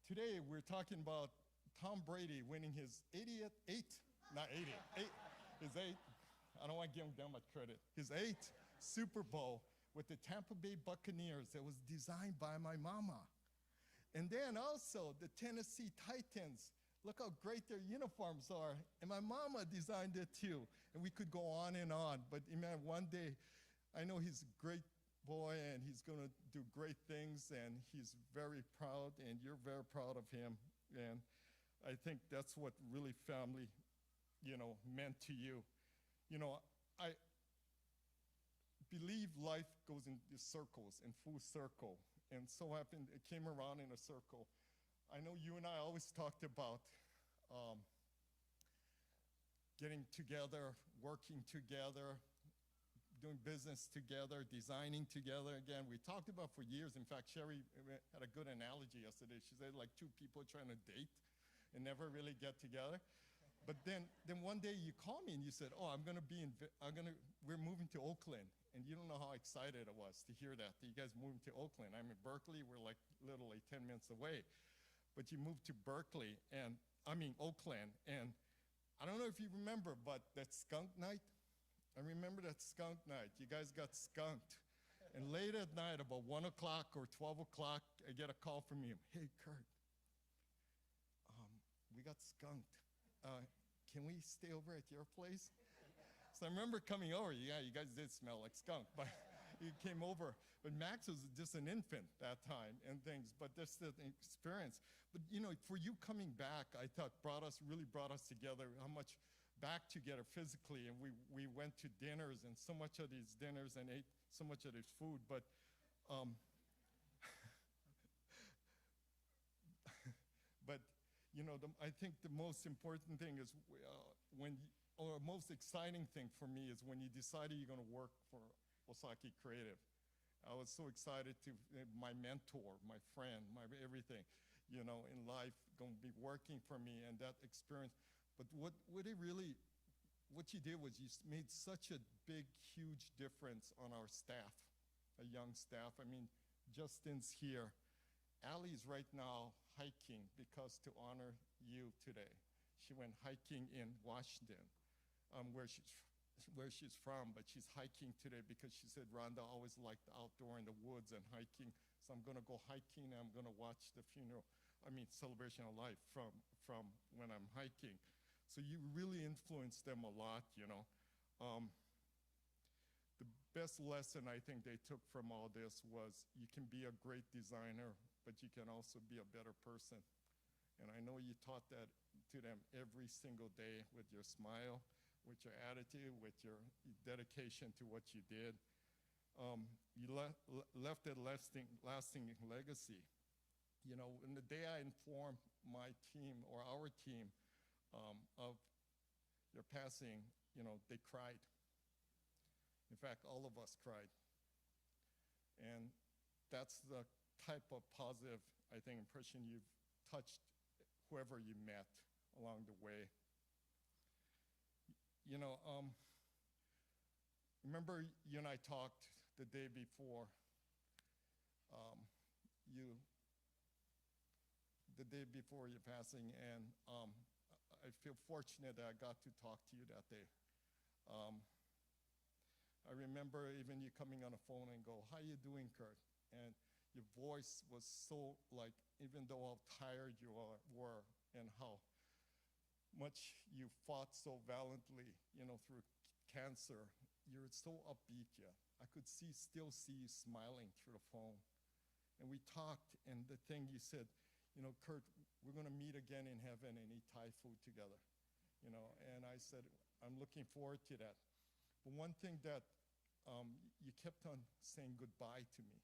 F: Today, we're talking about Tom Brady winning his 80th, his eighth, I don't want to give him that much credit, his 8th Super Bowl with the Tampa Bay Buccaneers that was designed by my mama. And then also the Tennessee Titans. Look how great their uniforms are. And my mama designed it too. And we could go on and on. But man, one day, I know he's a great boy and he's going to do great things and he's very proud and you're very proud of him. And I think that's what really family, meant to you. I believe life goes in circles, in full circle. And so happened, it came around in a circle. I know you and I always talked about getting together, working together, doing business together, designing together. Again, we talked about for years. In fact, Sherry had a good analogy yesterday. She said like two people trying to date and never really get together. But then one day you called me and you said, oh, we're moving to Oakland. And you don't know how excited I was to hear that you guys moving to Oakland. I'm in Berkeley, we're like literally 10 minutes away. But you moved to Oakland. And I don't know if you remember, but that skunk night, I remember that skunk night. You guys got skunked. And late at night, about 1 o'clock or 12 o'clock, I get a call from him. Hey, Kurt, we got skunked. Can we stay over at your place? So I remember coming over. Yeah, you guys did smell like skunk, but you came over. But Max was just an infant that time and things, but that's the experience. But, for you coming back, I thought really brought us together, how much back together physically, and we went to dinners and so much of these dinners and ate so much of this food, but I think the most important thing is most exciting thing for me is when you decided you're going to work for Osaki Creative. I was so excited my mentor, my friend, my everything, in life going to be working for me and that experience. But what you did was you made such a big, huge difference on our staff, a young staff. I mean, Justin's here. Allie's right now hiking because to honor you today. She went hiking in Washington, where she's from, but she's hiking today because she said Rhonda always liked the outdoor in the woods and hiking. So I'm going to go hiking and I'm going to watch the celebration of life from when I'm hiking. So you really influenced them a lot, The best lesson I think they took from all this was you can be a great designer, but you can also be a better person. And I know you taught that to them every single day with your smile, with your attitude, with your dedication to what you did. You left a lasting legacy. In the day I informed my team or our team of your passing, they cried. In fact, all of us cried. And that's the type of positive, I think, impression you've touched whoever you met along the way. Remember you and I talked the day before, your passing, and I feel fortunate that I got to talk to you that day. I remember even you coming on the phone and go, how you doing, Kurt? And your voice was so even though how tired you were and how much you fought so valiantly, through cancer, you're so upbeat yet. I could still see you smiling through the phone. And we talked, and the thing you said, Kurt, we're going to meet again in heaven and eat Thai food together. And I said, I'm looking forward to that. But one thing that you kept on saying goodbye to me.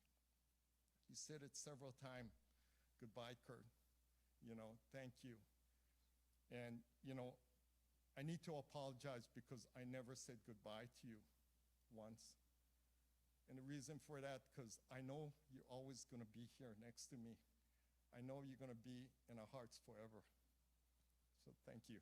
F: You said it several times, goodbye, Kurt. Thank you. And, I need to apologize because I never said goodbye to you once. And the reason for that, because I know you're always going to be here next to me. I know you're going to be in our hearts forever. So thank you.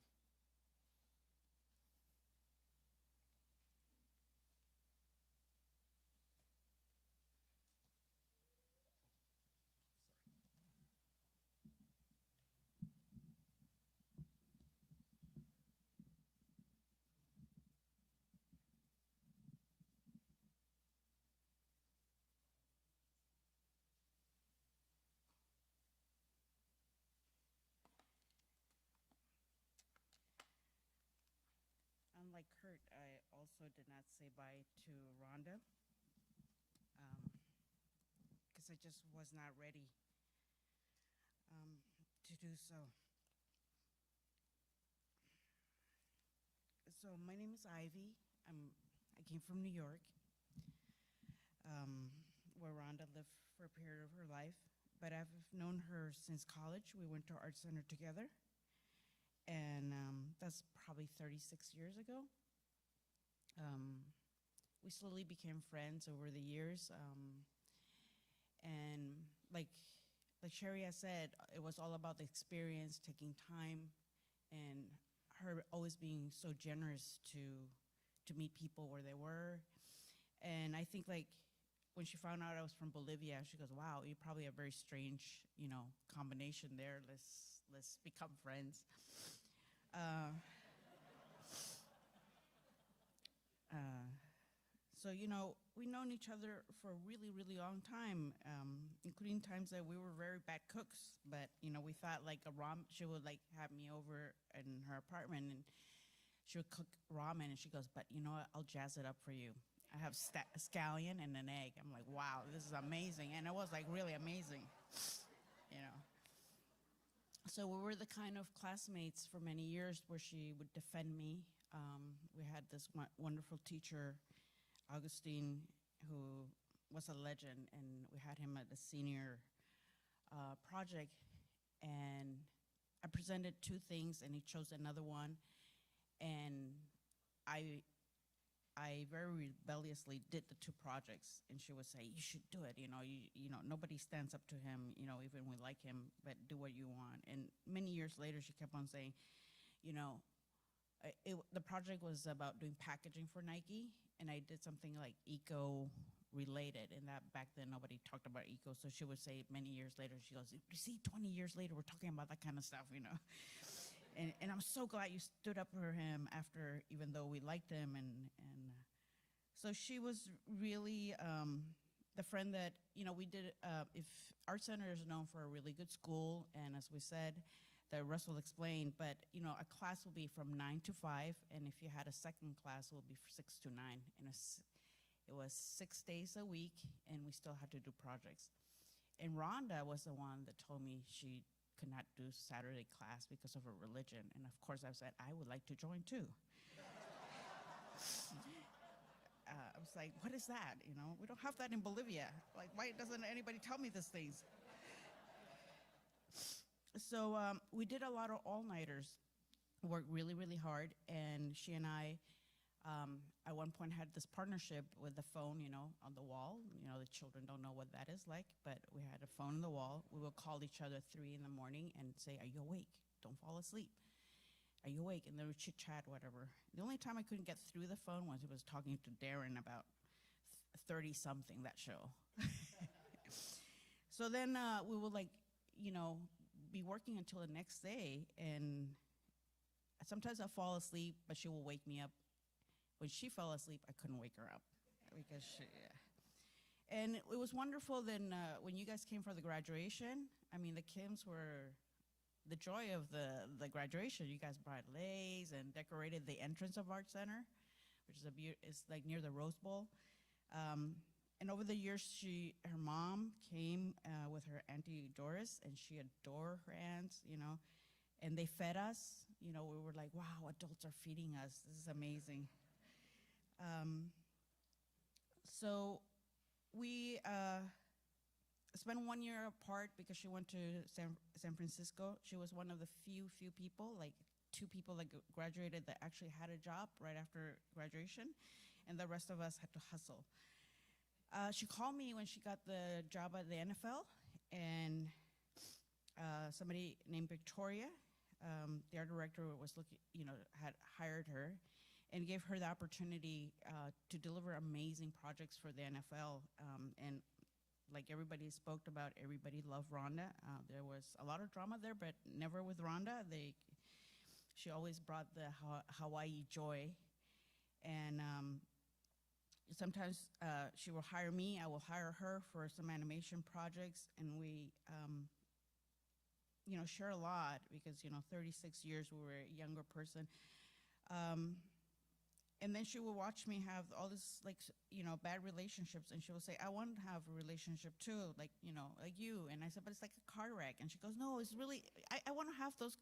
G: Unlike Kurt, I also did not say bye to Rhonda because I just was not ready to do so. So my name is Ivy. I came from New York, where Rhonda lived for a period of her life. But I've known her since college. We went to Art Center together. And that's probably 36 years ago. We slowly became friends over the years. And like Sherry has said, it was all about the experience, taking time, and her always being so generous to meet people where they were. And I think when she found out I was from Bolivia, she goes, "Wow, you're probably a very strange, combination there. Let's become friends." So, we've known each other for a really, really long time, including times that we were very bad cooks. But, we thought she would have me over in her apartment and she would cook ramen. And she goes, "But you know what, I'll jazz it up for you. I have scallion and an egg." I'm like, "Wow, this is amazing." And it was really amazing, So we were the kind of classmates for many years where she would defend me. We had this wonderful teacher, Augustine, who was a legend, and we had him at the senior project. And I presented 2 things, and he chose another one. And I very rebelliously did the 2 projects, and she would say, "You should do it. Nobody stands up to him. Even we like him, but do what you want." And many years later, she kept on saying, the project was about doing packaging for Nike, and I did something eco-related, and that back then nobody talked about eco. So she would say many years later, she goes, "You see, 20 years later, we're talking about that kind of stuff, And I'm so glad you stood up for him after, even though we liked him. And so she was really the friend that, we did, if Art Center is known for a really good school, and as we said, the Russ will explain, but, a class will be from 9 to 5, and if you had a second class, it will be 6 to 9. And it was 6 days a week, and we still had to do projects. And Rhonda was the one that told me she could not do Saturday class because of her religion. And of course I said, I would like to join too. I was like, what is that? We don't have that in Bolivia. Why doesn't anybody tell me these things? So we did a lot of all-nighters, worked really, really hard. And she and I, at one point, had this partnership with the phone, on the wall. The children don't know what that is like, but we had a phone on the wall. We would call each other at 3 in the morning and say, "Are you awake? Don't fall asleep. Are you awake?" And then we chit-chat, whatever. The only time I couldn't get through the phone was I was talking to Darren about 30-something, that show. So then we would be working until the next day, and sometimes I'll fall asleep, but she will wake me up. When she fell asleep, I couldn't wake her up because And it was wonderful then when you guys came for the graduation. I mean, the Kims were the joy of the graduation. You guys brought leis and decorated the entrance of Art Center, which is near the Rose Bowl. And over the years, her mom came with her Auntie Doris, and she adored her aunts, and they fed us. We were like, wow, adults are feeding us. This is amazing. So we spent 1 year apart because she went to San Francisco. She was one of the few people, like 2 people that graduated that actually had a job right after graduation, and the rest of us had to hustle. She called me when she got the job at the NFL, and somebody named Victoria, the art director, was looking, had hired her, and gave her the opportunity to deliver amazing projects for the NFL. And like everybody spoke about, everybody loved Rhonda. There was a lot of drama there, but never with Rhonda. She always brought the Hawaii joy, and sometimes she will hire me, I will hire her for some animation projects, and we share a lot because 36 years we were a younger person. And then she will watch me have all this bad relationships, and she will say, I want to have a relationship too, like you. And I said, but it's like a car wreck. And she goes, no, it's really, I want to have those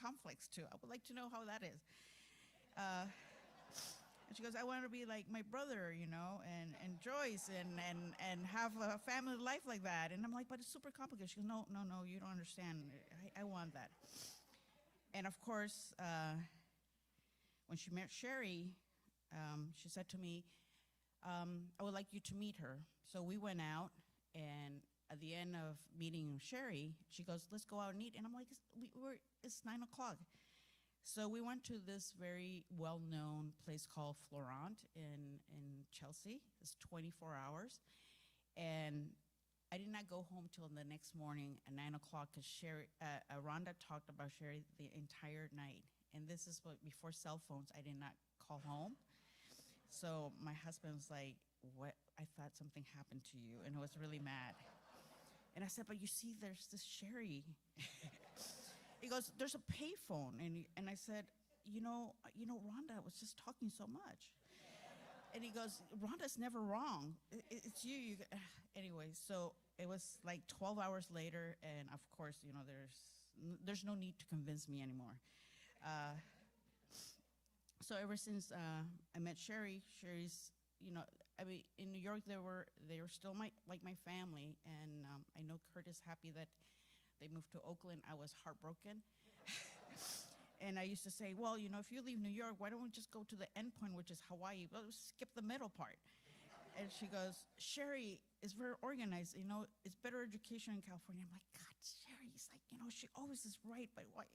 G: conflicts too. I would like to know how that is. And she goes, I want to be like my brother, and Joyce, and have a family life like that. And I'm like, but it's super complicated. She goes, no, you don't understand. I want that. And of course, when she met Sherry, she said to me, I would like you to meet her. So we went out, and at the end of meeting Sherry, she goes, let's go out and eat. And I'm like, it's 9 o'clock. So we went to this very well-known place called Florent in Chelsea. It's 24 hours. And I did not go home till the next morning at 9 o'clock because Rhonda talked about Sherry the entire night. And this is before cell phones. I did not call home. So my husband was like, what? I thought something happened to you, and I was really mad. And I said, but you see, there's this Sherry. He goes, there's a payphone. And I said, Rhonda was just talking so much. And he goes, Rhonda's never wrong. It's you. Anyway, so it was like 12 hours later, and of course, there's no need to convince me anymore. So ever since I met Sherry's, in New York, they were still my family, and I know Kurt is happy that they moved to Oakland. I was heartbroken. And I used to say, well, if you leave New York, why don't we just go to the end point, which is Hawaii? Well, skip the middle part. And she goes, Sherry is very organized. It's better education in California. I'm like, God, Sherry's like, she always is right, but why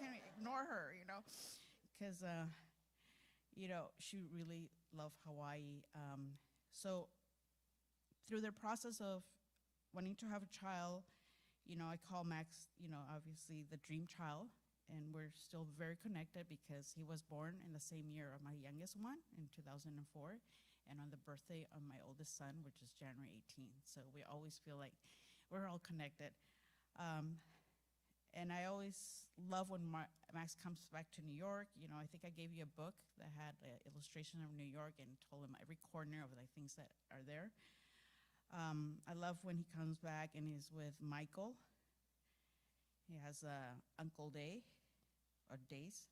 G: can't I ignore her, Because, she really loved Hawaii. So through the process of wanting to have a child, I call Max, obviously the dream child, and we're still very connected because he was born in the same year of my youngest one in 2004, and on the birthday of my oldest son, which is January 18th. So we always feel like we're all connected. And I always love when Max comes back to New York. I think I gave you a book that had an illustration of New York and told him every corner of the things that are there. I love when he comes back and he's with Michael. He has Uncle Day, or Days.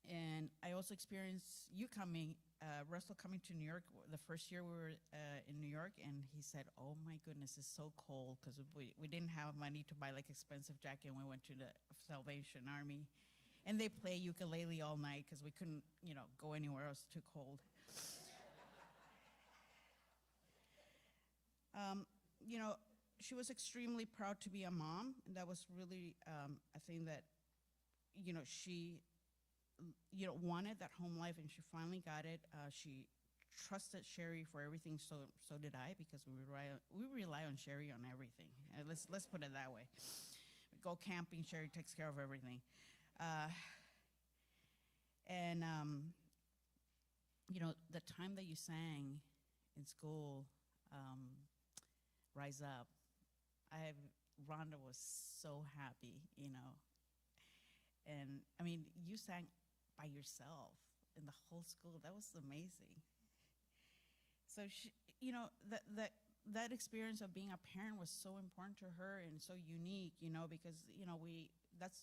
G: And I also experienced you coming, Russell coming to New York the first year we were in New York, and he said, oh my goodness, it's so cold, because we didn't have money to buy like expensive jacket, and we went to the Salvation Army. And they play ukulele all night because we couldn't, go anywhere else, too cold. She was extremely proud to be a mom, and that was really a thing that, she, wanted that home life, and she finally got it. She trusted Sherry for everything, so did I, because we rely on Sherry on everything. Let's put it that way. We go camping, Sherry takes care of everything. The time that you sang in school, Rise Up, Rhonda was so happy, And you sang by yourself in the whole school. That was amazing. So that experience of being a parent was so important to her and so unique, because that's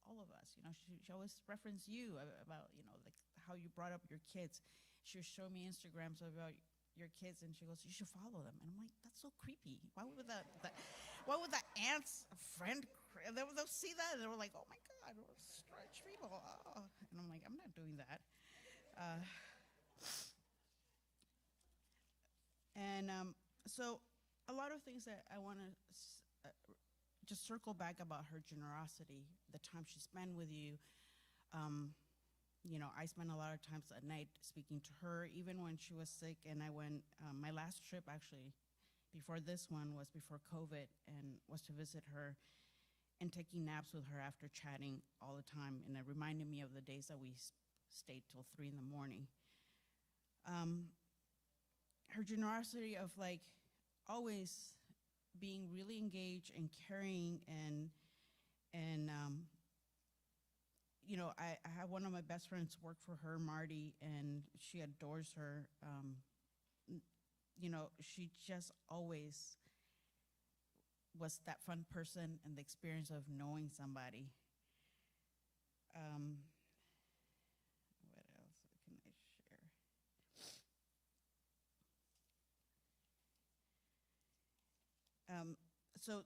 G: all of us. She always referenced you about like how you brought up your kids. She would show me Instagrams about your kids? And she goes, you should follow them. And I'm like, that's so creepy. Why would why would the aunt's friend, they'll see that and they were like, oh my God, strange people. Oh. And I'm like, I'm not doing that. So a lot of things that I want to just circle back about her generosity, the time she spent with you. You know, I spent a lot of times at night speaking to her, even when she was sick. And I went, my last trip actually, before this one, was before COVID, and was to visit her and taking naps with her after chatting all the time. And it reminded me of the days that we stayed till 3 in the morning. Her generosity of like always being really engaged and caring and you know, I have one of my best friends work for her, Marty, and she adores her. You know, she just always was that fun person and the experience of knowing somebody. What else can I share? So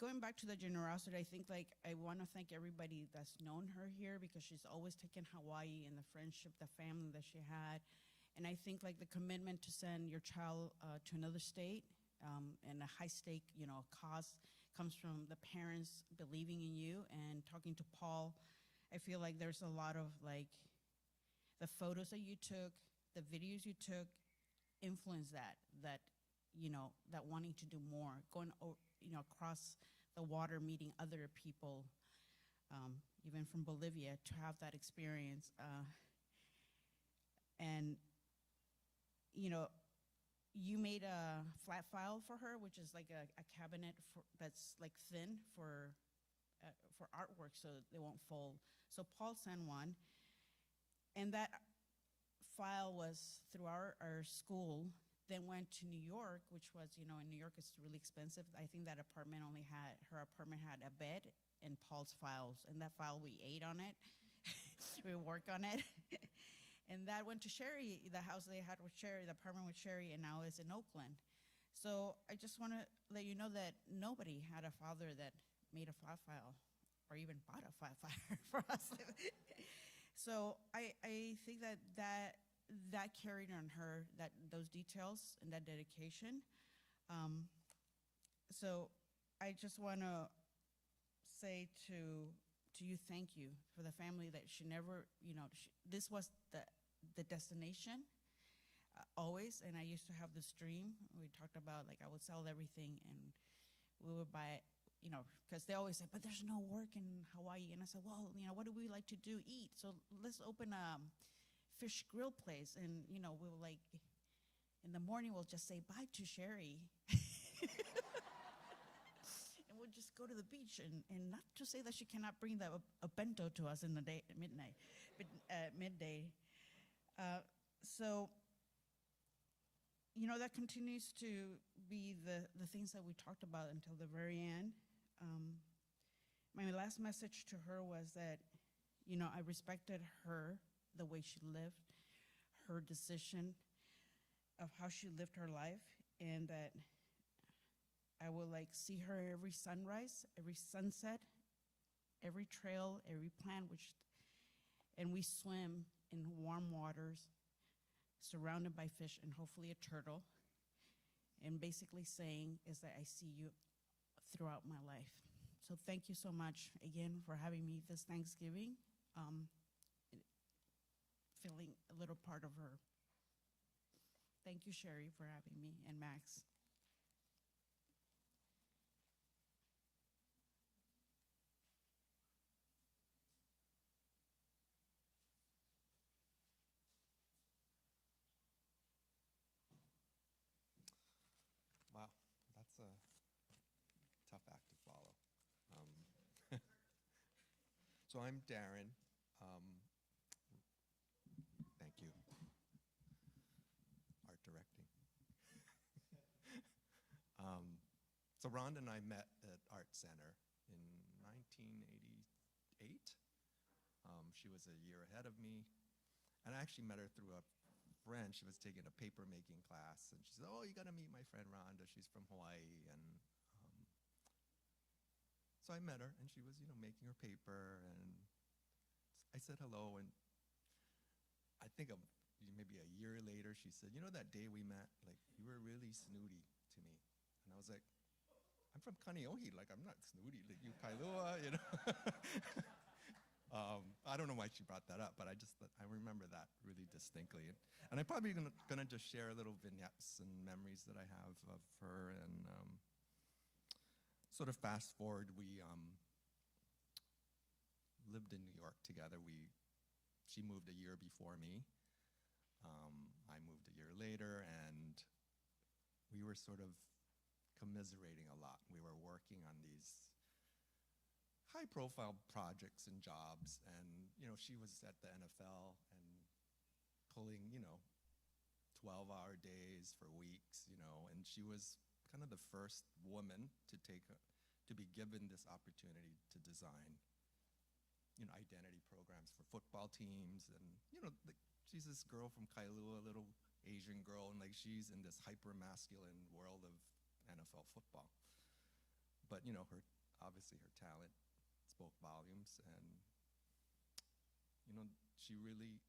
G: going back to the generosity, I think like I want to thank everybody that's known her here, because she's always taken Hawaii and the friendship, the family that she had. And I think like the commitment to send your child to another state and a high stake, you know, cause comes from the parents believing in you. And talking to Paul, I feel like there's a lot of like the photos that you took, the videos you took, influence that, you know, that wanting to do more, going, you know, across the water, meeting other people, even from Bolivia, to have that experience. And, you know, you made a flat file for her, which is like a cabinet that's like thin for artwork so they won't fold. So Paul sent one, and that file was through our school, then went to New York, which was, you know, in New York it's really expensive. I think that apartment her apartment had a bed and Paul's files, and that file we ate on it. We worked on it. And that went to Sherry, the house they had with Sherry, the apartment with Sherry, and now is in Oakland. So I just want to let you know that nobody had a father that made a flat file or even bought a flat file for us. So I think that carried on her, those details and that dedication. So I just want to say to you, thank you for the family that she never, you know, this was the destination always. And I used to have this dream. We talked about like I would sell everything and we would buy, you know, because they always say, but there's no work in Hawaii. And I said, well, you know, what do we like to do? Eat. So let's open a fish grill place. And, you know, we'll like, in the morning, we'll just say bye to Sherry. And we'll just go to the beach, and not to say that she cannot bring a bento to us in the day, midday. So, you know, that continues to be the things that we talked about until the very end. My last message to her was that, you know, I respected her, the way she lived, her decision of how she lived her life, and that I will like see her every sunrise, every sunset, every trail, every plant, and we swim in warm waters, surrounded by fish and hopefully a turtle, and basically saying is that I see you throughout my life. So thank you so much again for having me this Thanksgiving, feeling a little part of her. Thank you, Sherry, for having me, and Max.
H: Wow, that's a tough act to follow. So I'm Darren. Thank you. Art directing. So Rhonda and I met at Art Center in 1988. She was a year ahead of me, and I actually met her through a friend. She was taking a paper making class, and she said, "Oh, you got to meet my friend Rhonda. She's from Hawaii." And so I met her, and she was, making her paper, and I said hello, and I think maybe a year later, she said, that day we met, like, you were really snooty to me. And I was like, I'm from Kaneohe, like, I'm not snooty, like, you Kailua, I don't know why she brought that up, but I remember that really distinctly. And I'm probably gonna just share little vignettes and memories that I have of her, and sort of fast forward, we lived in New York together. She moved a year before me. I moved a year later, and we were sort of commiserating a lot. We were working on these high-profile projects and jobs, and she was at the NFL and pulling 12-hour days for weeks, and she was kind of the first woman to be given this opportunity to design identity programs for football teams. And she's this girl from Kailua, a little Asian girl, and like she's in this hyper-masculine world of NFL football. But obviously her talent spoke volumes, and she really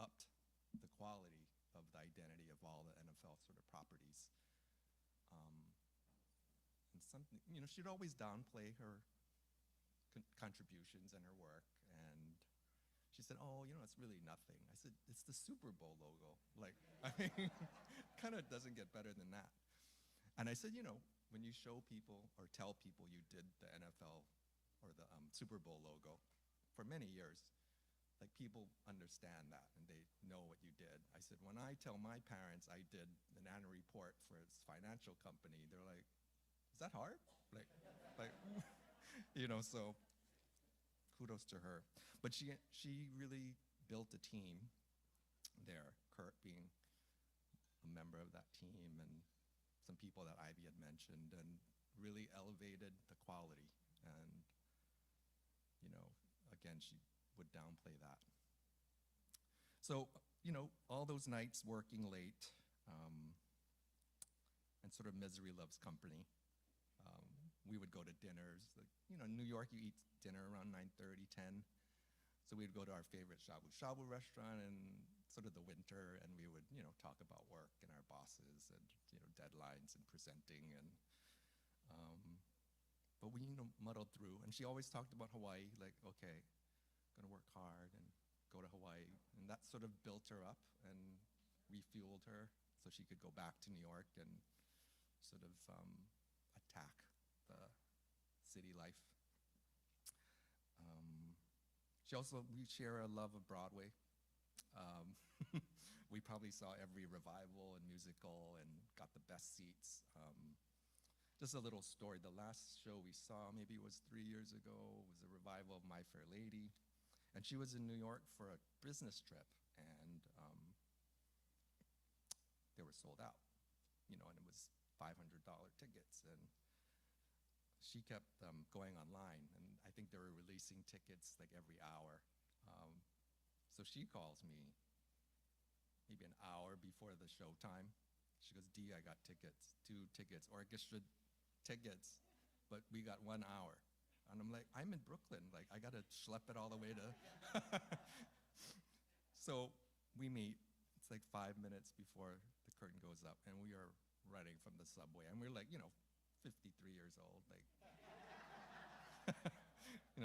H: upped the quality of the identity of all the NFL sort of properties. And something, she'd always downplay her contributions and her work, and she said, "Oh, it's really nothing." I said, "It's the Super Bowl logo. Like, I mean, kind of doesn't get better than that." And I said, when you show people or tell people you did the NFL or the Super Bowl logo for many years, like, people understand that and they know what you did. I said, when I tell my parents I did an annual report for this financial company, they're like, "Is that hard?" Like, so kudos to her. But she really built a team there, Kurt being a member of that team, and some people that Ivy had mentioned, and really elevated the quality. And, again, she would downplay that. So, all those nights working late, and sort of misery loves company. We would go to dinners. Like, in New York, you eat dinner around 9:30, 10. So we'd go to our favorite shabu shabu restaurant in sort of the winter, and we would, talk about work and our bosses and, deadlines and presenting. And but we, muddled through. And she always talked about Hawaii, like, okay, gonna work hard and go to Hawaii. And that sort of built her up and refueled her so she could go back to New York and sort of attack the city life. We share a love of Broadway. We probably saw every revival and musical and got the best seats. Just a little story. The last show we saw, maybe it was 3 years ago, was a revival of My Fair Lady. And she was in New York for a business trip, and they were sold out, and it was $500 tickets. And she kept going online, and I think they were releasing tickets like every hour. So she calls me maybe an hour before the show time. She goes, "D, I got tickets, 2 tickets, orchestra tickets, but we got 1 hour." And I'm like, "I'm in Brooklyn, like, I gotta schlep it all the way to..." So we meet. It's like 5 minutes before the curtain goes up, and we are running from the subway, and we're like, 53 years old, like,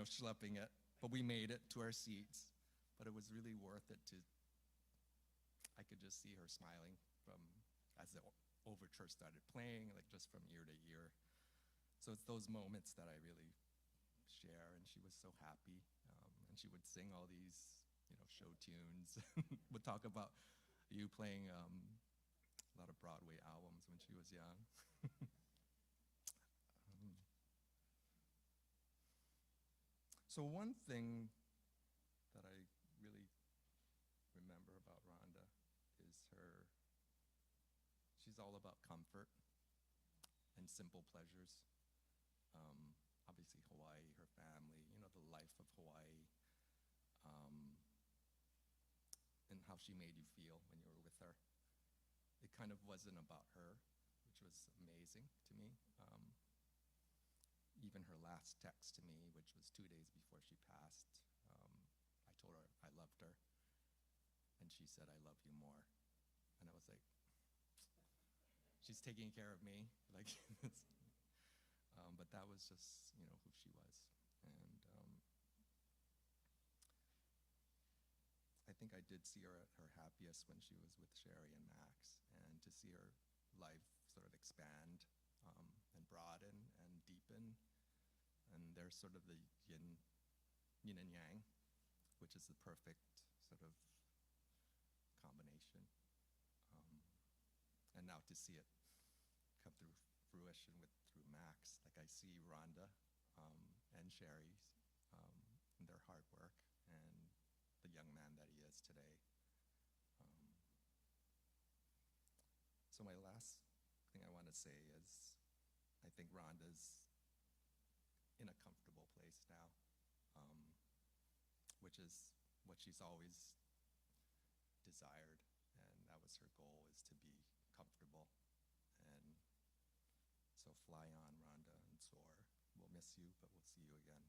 H: schlepping it. But we made it to our seats. But it was really worth it I could just see her smiling as the overture started playing, like, just from ear to ear. So it's those moments that I really share, and she was so happy. And she would sing all these, show tunes. Would talk about you playing a lot of Broadway albums when she was young. So one thing that I really remember about Rhonda is she's all about comfort and simple pleasures. Obviously Hawaii, her family, the life of Hawaii, and how how she made you feel when you were with her. It kind of wasn't about her, which was amazing to me. Even her last text to me, which was 2 days before she passed, I told her I loved her, and she said, I love you more. And I was like, she's taking care of me. Like, but that was just, who she was. And I think I did see her at her happiest when she was with Sherry and Max, and to see her life sort of expand and broaden and deepen. And they're sort of the yin and yang, which is the perfect sort of combination. And now to see it come through fruition through Max, like I see Rhonda and Sherry's and their hard work and the young man that he is today. So my last thing I want to say is, I think Rhonda's in a comfortable place now, which is what she's always desired, and that was her goal, is to be comfortable. And so fly on, Rhonda, and soar. We'll miss you, but we'll see you again.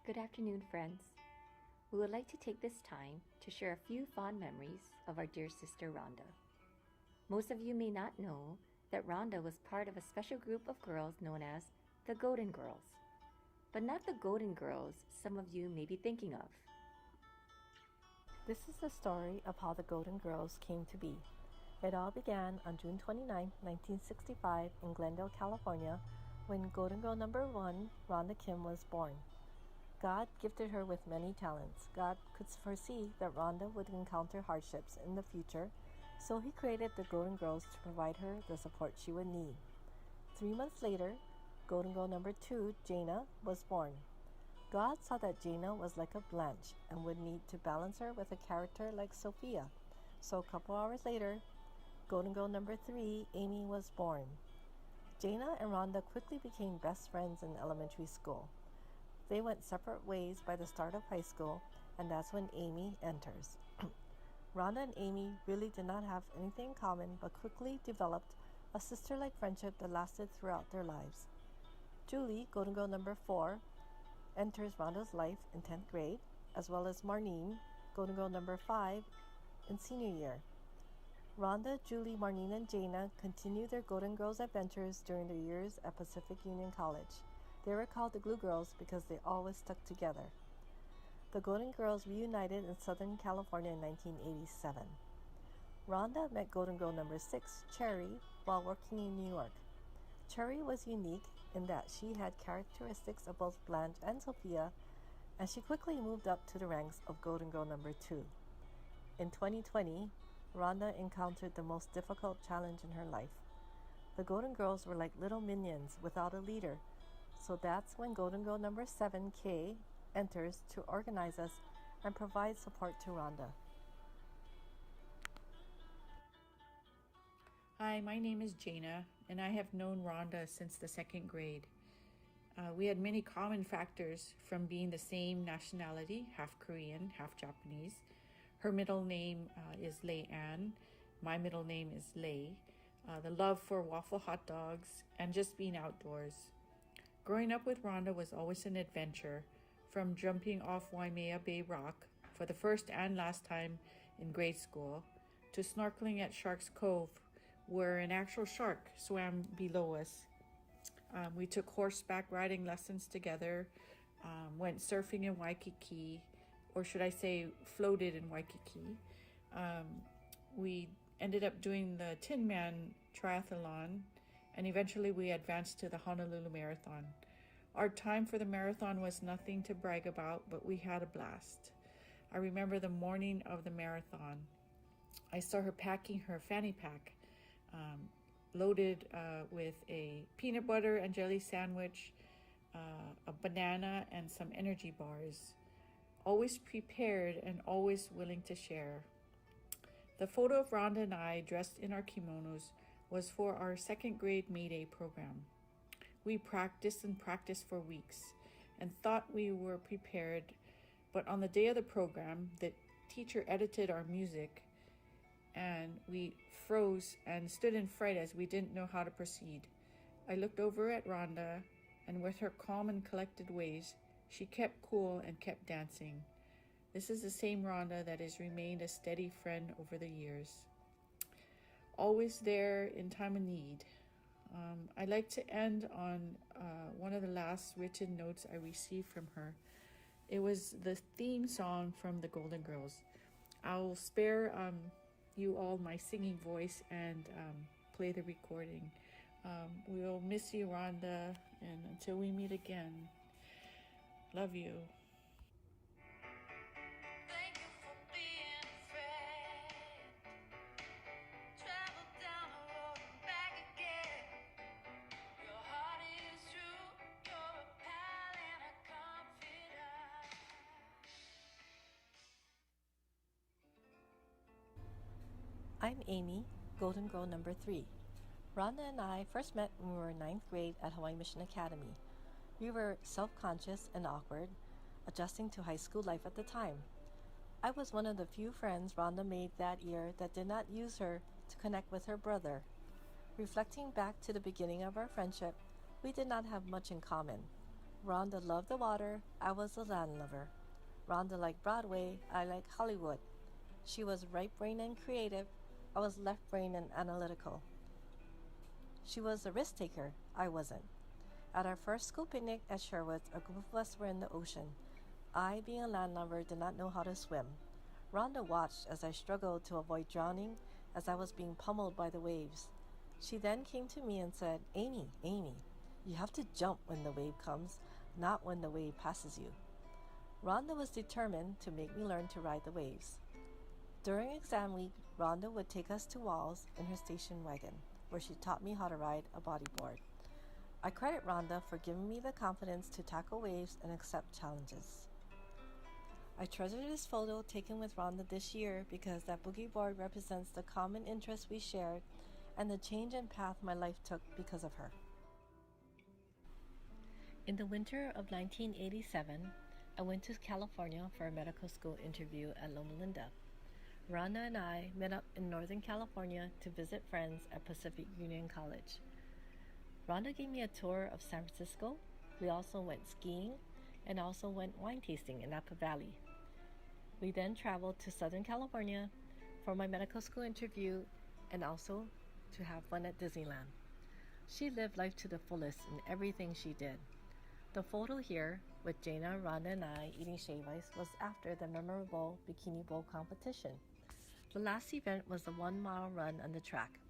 I: Good afternoon, friends. We would like to take this time to share a few fond memories of our dear sister Rhonda. Most of you may not know that Rhonda was part of a special group of girls known as the Golden Girls, but not the Golden Girls some of you may be thinking of.
J: This is the story of how the Golden Girls came to be. It all began on June 29, 1965 in Glendale, California, when Golden Girl number 1, Rhonda Kim, was born. God gifted her with many talents. God could foresee that Rhonda would encounter hardships in the future, so he created the Golden Girls to provide her the support she would need. 3 months later, Golden Girl number 2, Jaina, was born. God saw that Jaina was like a Blanche and would need to balance her with a character like Sophia. So a couple hours later, Golden Girl number 3, Amy, was born. Jaina and Rhonda quickly became best friends in elementary school. They went separate ways by the start of high school, and that's when Amy enters. Rhonda and Amy really did not have anything in common, but quickly developed a sister-like friendship that lasted throughout their lives. Julie, Golden Girl number 4, enters Rhonda's life in 10th grade, as well as Marnine, Golden Girl number 5, in senior year. Rhonda, Julie, Marnine, and Jaina continue their Golden Girls adventures during their years at Pacific Union College. They were called the Glue Girls because they always stuck together. The Golden Girls reunited in Southern California in 1987. Rhonda met Golden Girl number 6, Cherry, while working in New York. Cherry was unique in that she had characteristics of both Blanche and Sophia, and she quickly moved up to the ranks of Golden Girl number 2. In 2020, Rhonda encountered the most difficult challenge in her life. The Golden Girls were like little minions without a leader, so that's when Golden Girl number 7, Kay, enters to organize us and provide support to Rhonda.
G: Hi, my name is Jaina, and I have known Rhonda since the 2nd grade. We had many common factors, from being the same nationality, half Korean, half Japanese. Her middle name is Lei Ann. My middle name is Lei. The love for waffle hot dogs and just being outdoors. Growing up with Rhonda was always an adventure, from jumping off Waimea Bay Rock for the first and last time in grade school, to snorkeling at Shark's Cove, where an actual shark swam below us. We took horseback riding lessons together, went surfing in Waikiki, or should I say floated in Waikiki. We ended up doing the Tin Man triathlon, and eventually we advanced to the Honolulu Marathon. Our time for the marathon was nothing to brag about, but we had a blast. I remember the morning of the marathon. I saw her packing her fanny pack, loaded with a peanut butter and jelly sandwich, a banana, and some energy bars. Always prepared and always willing to share.
K: The photo of Rhonda and I dressed in our kimonos was for our second grade May Day program. We practiced and practiced for weeks and thought we were prepared, but on the day of the program, the teacher edited our music and we froze and stood in fright as we didn't know how to proceed. I looked over at Rhonda, and with her calm and collected ways, she kept cool and kept dancing. This is the same Rhonda that has remained a steady friend over the years, always there in time of need. I'd like to end on one of the last written notes I received from her. It was the theme song from the Golden Girls. I'll spare you all my singing voice and play the recording. We'll miss you, Rhonda, and until we meet again, love you.
B: Thank you for being a friend. Travel down the road and back again. Your heart is true. You're a pal and a confidant.
J: I'm Amy, Golden Girl number 3. Rhonda and I first met when we were in 9th grade at Hawaii Mission Academy. We were self-conscious and awkward, adjusting to high school life at the time. I was one of the few friends Rhonda made that year that did not use her to connect with her brother. Reflecting back to the beginning of our friendship, we did not have much in common. Rhonda loved the water, I was a land lover. Rhonda liked Broadway, I liked Hollywood. She was right-brained and creative, I was left-brained and analytical. She was a risk-taker, I wasn't. At our first school picnic at Sherwood's, a group of us were in the ocean. I, being a land lover, did not know how to swim. Rhonda watched as I struggled to avoid drowning as I was being pummeled by the waves. She then came to me and said, Amy, you have to jump when the wave comes, not when the wave passes you. Rhonda was determined to make me learn to ride the waves. During exam week, Rhonda would take us to Walls in her station wagon, where she taught me how to ride a bodyboard. I credit Rhonda for giving me the confidence to tackle waves and accept challenges. I treasure this photo taken with Rhonda this year because that boogie board represents the common interests we shared and the change in path my life took because of her. In the winter of 1987, I went to California for a medical school interview at Loma Linda. Rhonda and I met up in Northern California to visit friends at Pacific Union College. Rhonda gave me a tour of San Francisco. We also went skiing and also went wine tasting in Napa Valley. We then traveled to Southern California for my medical school interview and also to have fun at Disneyland. She lived life to the fullest in everything she did. The photo here with Jana, Rhonda, and I eating shave ice was after the memorable Bikini Bowl competition. The last event was the 1-mile run on the track.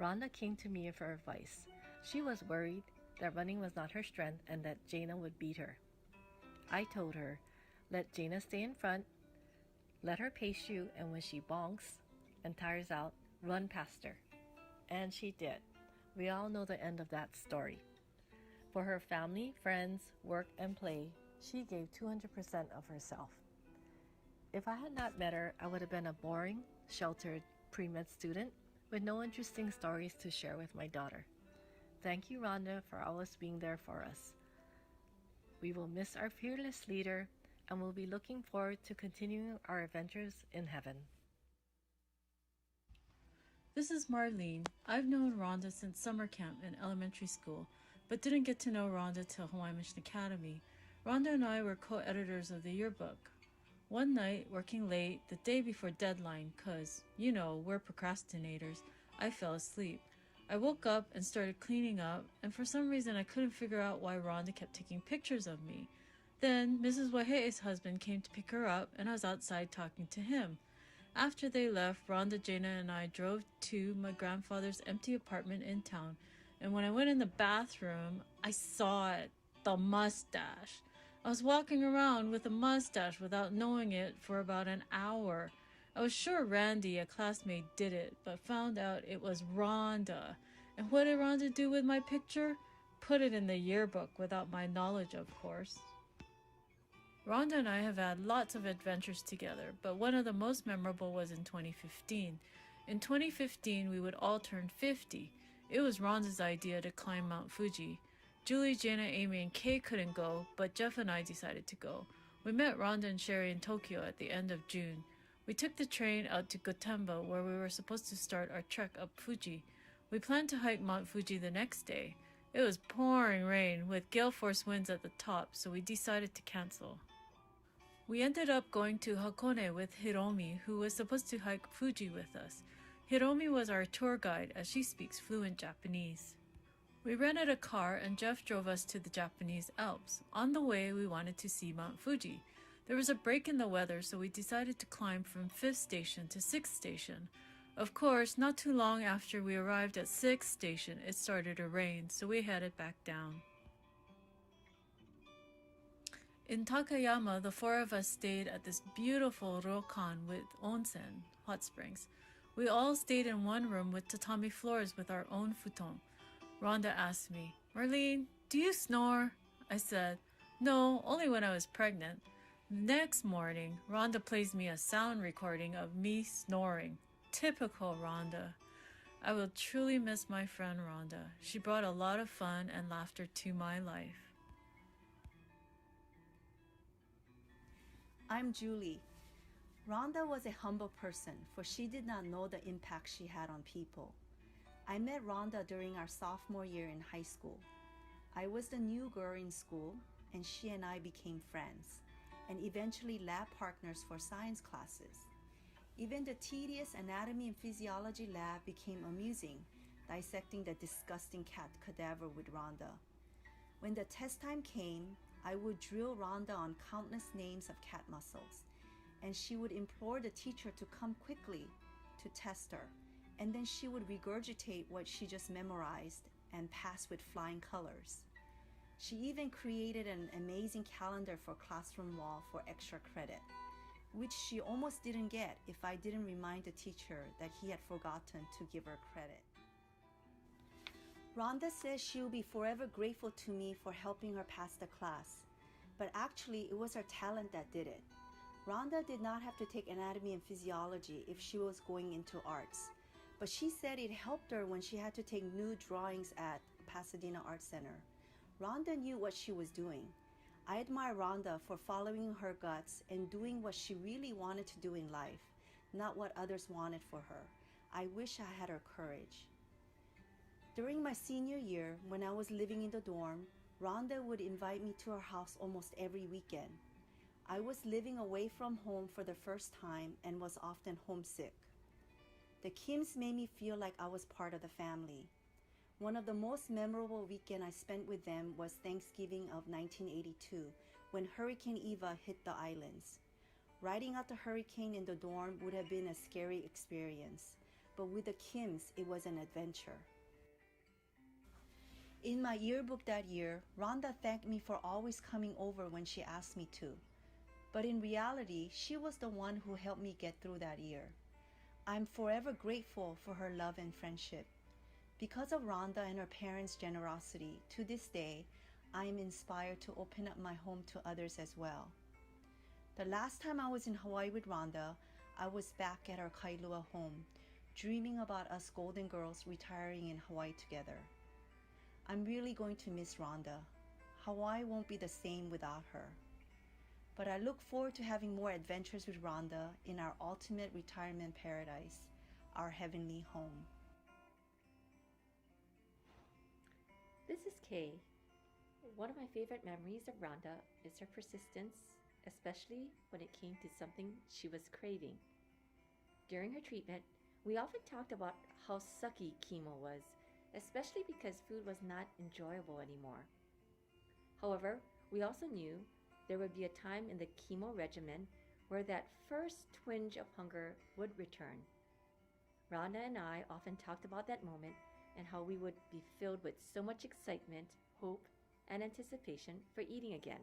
J: Rhonda came to me for advice. She was worried that running was not her strength and that Jana would beat her. I told her, let Jana stay in front, let her pace you, and when she bonks and tires out, run past her. And she did. We all know the end of that story. For her family, friends, work, and play, she gave 200% of herself. If I had not met her, I would have been a boring, sheltered pre-med student with no interesting stories to share with my daughter. Thank you, Rhonda, for always being there for us. We will miss our fearless leader and will be looking forward to continuing our adventures in heaven.
L: This is Marlene. I've known Rhonda since summer camp in elementary school, but didn't get to know Rhonda till Hawaii Mission Academy. Rhonda and I were co-editors of the yearbook. One night, working late, the day before deadline, 'cause, you know, we're procrastinators, I fell asleep. I woke up and started cleaning up, and for some reason I couldn't figure out why Rhonda kept taking pictures of me. Then Mrs. Wahe's husband came to pick her up, and I was outside talking to him. After they left, Rhonda, Jana, and I drove to my grandfather's empty apartment in town, and when I went in the bathroom, I saw it, the mustache. I was walking around with a mustache without knowing it for about an hour. I was sure Randy, a classmate, did it, but found out it was Rhonda. And what did Rhonda do with my picture? Put it in the yearbook without my knowledge, of course. Rhonda and I have had lots of adventures together, but one of the most memorable was in 2015. In 2015, we would all turn 50. It was Rhonda's idea to climb Mount Fuji. Julie, Jana, Amy, and Kay couldn't go, but Jeff and I decided to go. We met Rhonda and Sherry in Tokyo at the end of June. We took the train out to Gotemba, where we were supposed to start our trek up Fuji. We planned to hike Mount Fuji the next day. It was pouring rain, with gale force winds at the top, so we decided to cancel. We ended up going to Hakone with Hiromi, who was supposed to hike Fuji with us. Hiromi was our tour guide, as she speaks fluent Japanese. We rented a car and Jeff drove us to the Japanese Alps. On the way, we wanted to see Mount Fuji. There was a break in the weather, so we decided to climb from 5th station to 6th station. Of course, not too long after we arrived at 6th station, it started to rain, so we headed back down. In Takayama, the 4 of us stayed at this beautiful ryokan with onsen, hot springs. We all stayed in one room with tatami floors with our own futon. Rhonda asked me, "Marlene, do you snore?" I said, "No, only when I was pregnant." Next morning, Rhonda plays me a sound recording of me snoring. Typical Rhonda. I will truly miss my friend Rhonda. She brought a lot of fun and laughter to my life.
M: I'm Julie. Rhonda was a humble person, for she did not know the impact she had on people. I met Rhonda during our sophomore year in high school. I was the new girl in school, and she and I became friends, and eventually lab partners for science classes. Even the tedious anatomy and physiology lab became amusing, dissecting the disgusting cat cadaver with Rhonda. When the test time came, I would drill Rhonda on countless names of cat muscles, and she would implore the teacher to come quickly to test her, and then she would regurgitate what she just memorized and pass with flying colors. She even created an amazing calendar for classroom wall for extra credit, which she almost didn't get if I didn't remind the teacher that he had forgotten to give her credit. Rhonda says she will be forever grateful to me for helping her pass the class, but actually it was her talent that did it. Rhonda did not have to take anatomy and physiology if she was going into arts, but she said it helped her when she had to take nude drawings at Pasadena Art Center. Rhonda knew what she was doing. I admire Rhonda for following her guts and doing what she really wanted to do in life, not what others wanted for her. I wish I had her courage. During my senior year, when I was living in the dorm, Rhonda would invite me to her house almost every weekend. I was living away from home for the first time and was often homesick. The Kims made me feel like I was part of the family. One of the most memorable weekends I spent with them was Thanksgiving of 1982, when Hurricane Eva hit the islands. Riding out the hurricane in the dorm would have been a scary experience, but with the Kims, it was an adventure. In my yearbook that year, Rhonda thanked me for always coming over when she asked me to. But in reality, she was the one who helped me get through that year. I'm forever grateful for her love and friendship. Because of Rhonda and her parents' generosity, to this day, I am inspired to open up my home to others as well. The last time I was in Hawaii with Rhonda, I was back at our Kailua home, dreaming about us Golden Girls retiring in Hawaii together. I'm really going to miss Rhonda. Hawaii won't be the same without her. But I look forward to having more adventures with Rhonda in our ultimate retirement paradise, our heavenly home.
I: This is Kay. One of my favorite memories of Rhonda is her persistence, especially when it came to something she was craving. During her treatment, we often talked about how sucky chemo was, especially because food was not enjoyable anymore. However, we also knew there would be a time in the chemo regimen where that first twinge of hunger would return. Rhonda and I often talked about that moment and how we would be filled with so much excitement, hope, and anticipation for eating again.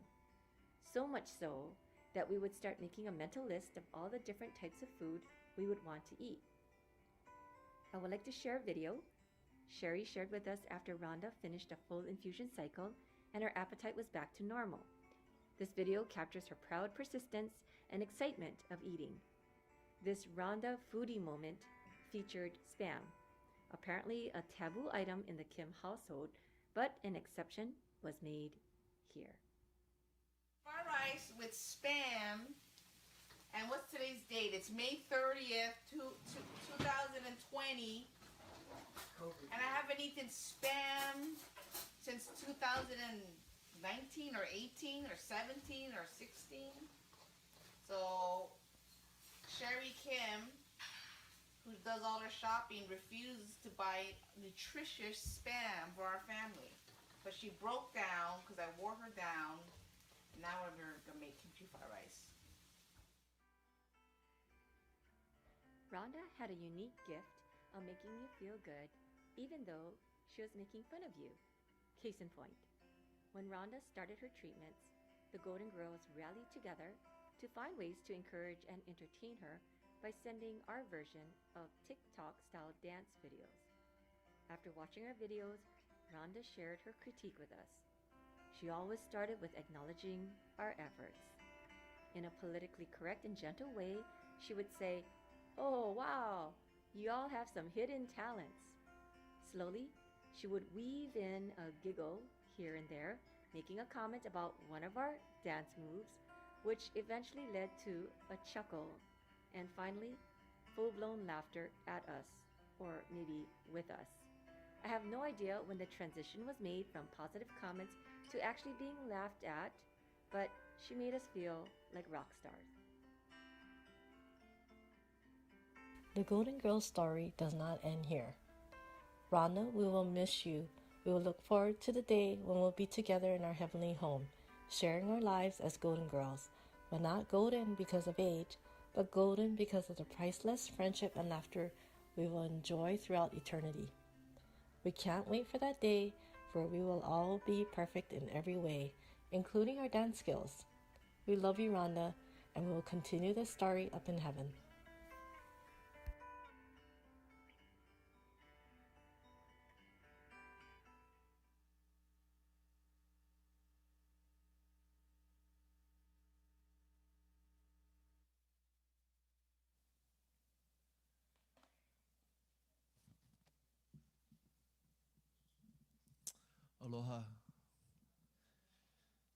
I: So much so that we would start making a mental list of all the different types of food we would want to eat. I would like to share a video Sherry shared with us after Rhonda finished a full infusion cycle and her appetite was back to normal. This video captures her proud persistence and excitement of eating. This Rhonda foodie moment featured Spam, apparently a taboo item in the Kim household, but an exception was made here.
N: Fried rice with Spam. And what's today's date? It's May 30th, 2020. And I haven't eaten Spam since 2019 or 18 or 17 or 16. So Sherry Kim, who does all her shopping, refused to buy nutritious Spam for our family. But she broke down because I wore her down. Now we're gonna make kimchi fried rice.
I: Rhonda had a unique gift of making you feel good, even though she was making fun of you. Case in point, when Rhonda started her treatments, the Golden Girls rallied together to find ways to encourage and entertain her by sending our version of TikTok-style dance videos. After watching our videos, Rhonda shared her critique with us. She always started with acknowledging our efforts. In a politically correct and gentle way, she would say, "Oh, wow, you all have some hidden talents." Slowly, she would weave in a giggle here and there, making a comment about one of our dance moves, which eventually led to a chuckle, and finally, full-blown laughter at us, or maybe with us. I have no idea when the transition was made from positive comments to actually being laughed at, but she made us feel like rock stars.
J: The Golden Girls story does not end here. Rhonda, we will miss you. We will look forward to the day when we'll be together in our heavenly home, sharing our lives as Golden Girls, but not golden because of age, but golden because of the priceless friendship and laughter we will enjoy throughout eternity. We can't wait for that day, for we will all be perfect in every way, including our dance skills. We love you, Rhonda, and we will continue this story up in heaven.
O: Aloha.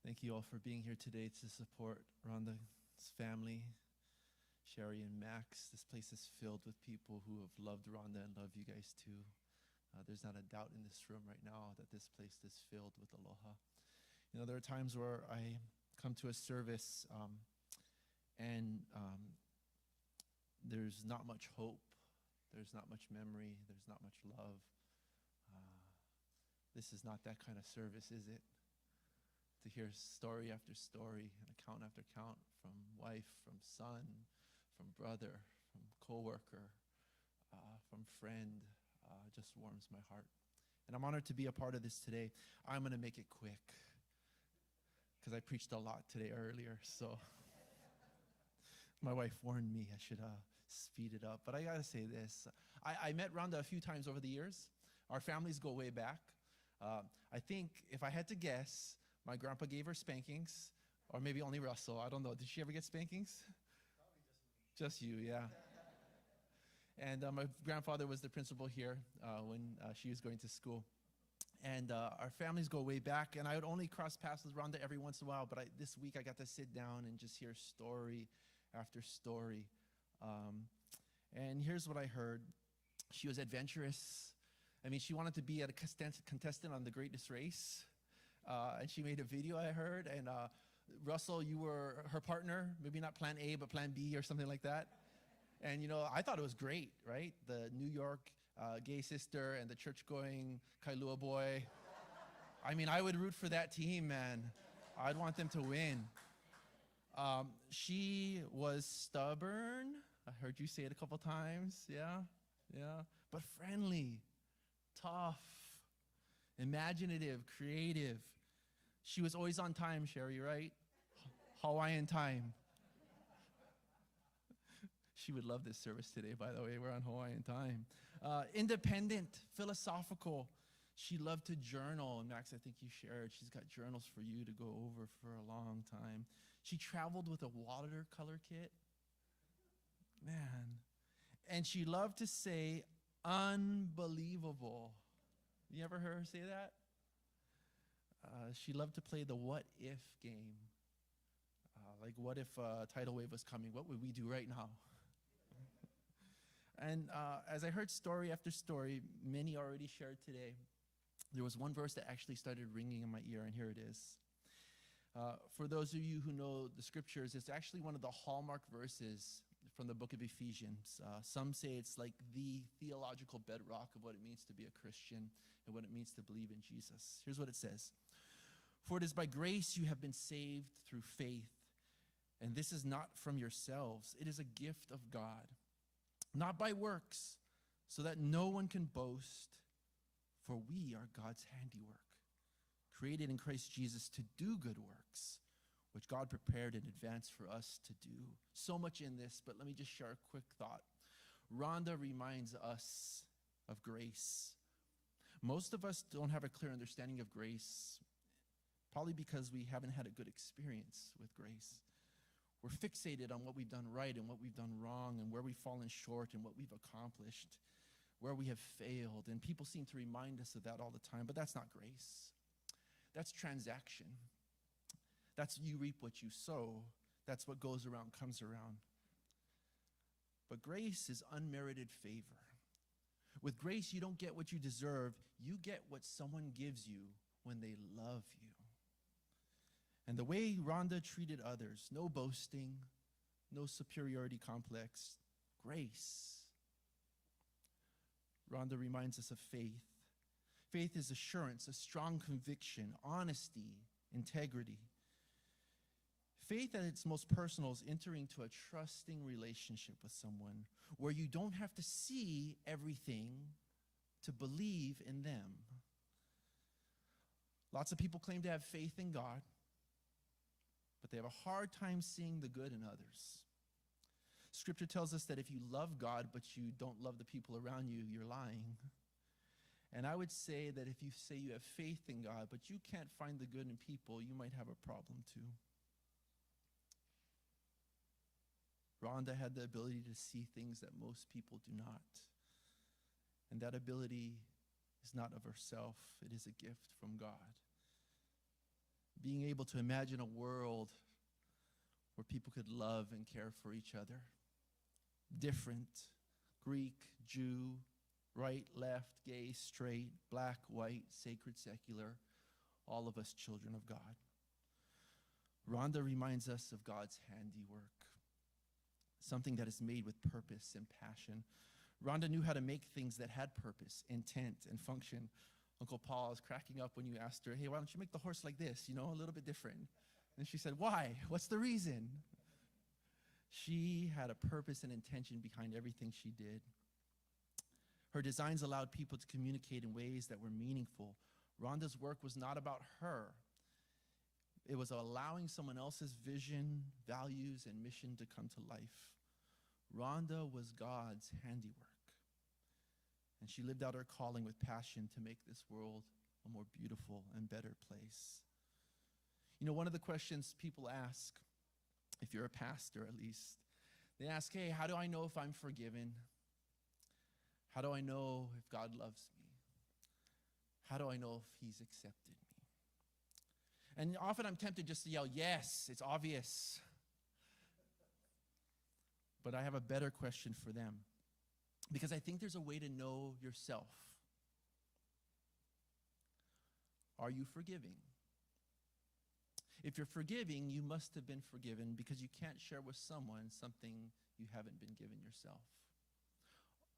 O: Thank you all for being here today to support Rhonda's family, Sherry and Max. This place is filled with people who have loved Rhonda and love you guys too. There's not a doubt in this room right now that this place is filled with aloha. You know, there are times where I come to a service and there's not much hope, there's not much memory, there's not much love. This is not that kind of service, is it? To hear story after story and account after account from wife, from son, from brother, from coworker, from friend, just warms my heart. And I'm honored to be a part of this today. I'm going to make it quick because I preached a lot today earlier. So my wife warned me I should speed it up. But I got to say this. I met Rhonda a few times over the years. Our families go way back. I think if I had to guess, my grandpa gave her spankings, or maybe only Russell. I don't know. Did she ever get spankings? Probably just you, yeah. And my grandfather was the principal here when she was going to school. And our families go way back, and I would only cross paths with Rhonda every once in a while, but this week I got to sit down and just hear story after story. And here's what I heard. She was adventurous. I mean, she wanted to be a contestant on The Greatest Race. And she made a video, I heard. And Russell, you were her partner, maybe not plan A, but plan B or something like that. And, you know, I thought it was great, right? The New York gay sister and the church-going Kailua boy. I mean, I would root for that team, man. I'd want them to win. She was stubborn. I heard you say it a couple times. Yeah. But friendly, tough, imaginative, creative. She was always on time, Sherry, right? Hawaiian time. She would love this service today, by the way. We're on Hawaiian time. Independent, philosophical. She loved to journal, and Max, I think you shared, she's got journals for you to go over for a long time. She traveled with a watercolor kit. Man. And she loved to say, unbelievable. You ever heard her say that? She loved to play the what if game. Like, what if a tidal wave was coming? What would we do right now? And as I heard story after story, many already shared today, there was one verse that actually started ringing in my ear, and here it is. For those of you who know the scriptures, it's actually one of the hallmark verses from the book of Ephesians. Some say it's like the theological bedrock of what it means to be a Christian and what it means to believe in Jesus. Here's what it says. For it is by grace you have been saved through faith, and this is not from yourselves. It is a gift of God, not by works, so that no one can boast, for we are God's handiwork, created in Christ Jesus to do good works, which God prepared in advance for us to do. So much in this, but let me just share a quick thought. Rhonda reminds us of grace. Most of us don't have a clear understanding of grace, probably because we haven't had a good experience with grace. We're fixated on what we've done right and what we've done wrong and where we've fallen short and what we've accomplished, where we have failed. And people seem to remind us of that all the time, but that's not grace. That's transaction. That's you reap what you sow. That's what goes around comes around. But grace is unmerited favor. With grace, you don't get what you deserve. You get what someone gives you when they love you. And the way Rhonda treated others, no boasting, no superiority complex, grace. Rhonda reminds us of faith. Faith is assurance, a strong conviction, honesty, integrity. Faith at its most personal is entering into a trusting relationship with someone where you don't have to see everything to believe in them. Lots of people claim to have faith in God, but they have a hard time seeing the good in others. Scripture tells us that if you love God, but you don't love the people around you, you're lying. And I would say that if you say you have faith in God, but you can't find the good in people, you might have a problem too. Rhonda had the ability to see things that most people do not. And that ability is not of herself, it is a gift from God. Being able to imagine a world where people could love and care for each other. Different, Greek, Jew, right, left, gay, straight, black, white, sacred, secular, all of us children of God. Rhonda reminds us of God's handiwork, something that is made with purpose and passion. Rhonda knew how to make things that had purpose, intent, and function. Uncle Paul was cracking up when you asked her, hey, why don't you make the horse like this, a little bit different? And she said, why? What's the reason? She had a purpose and intention behind everything she did. Her designs allowed people to communicate in ways that were meaningful. Rhonda's work was not about her. It was allowing someone else's vision, values, and mission to come to life. Rhonda was God's handiwork. And she lived out her calling with passion to make this world a more beautiful and better place. One of the questions people ask, if you're a pastor at least, they ask, hey, how do I know if I'm forgiven? How do I know if God loves me? How do I know if he's accepted me? And often I'm tempted just to yell, yes, it's obvious. But I have a better question for them, because I think there's a way to know yourself. Are you forgiving? If you're forgiving, you must have been forgiven, because you can't share with someone something you haven't been given yourself.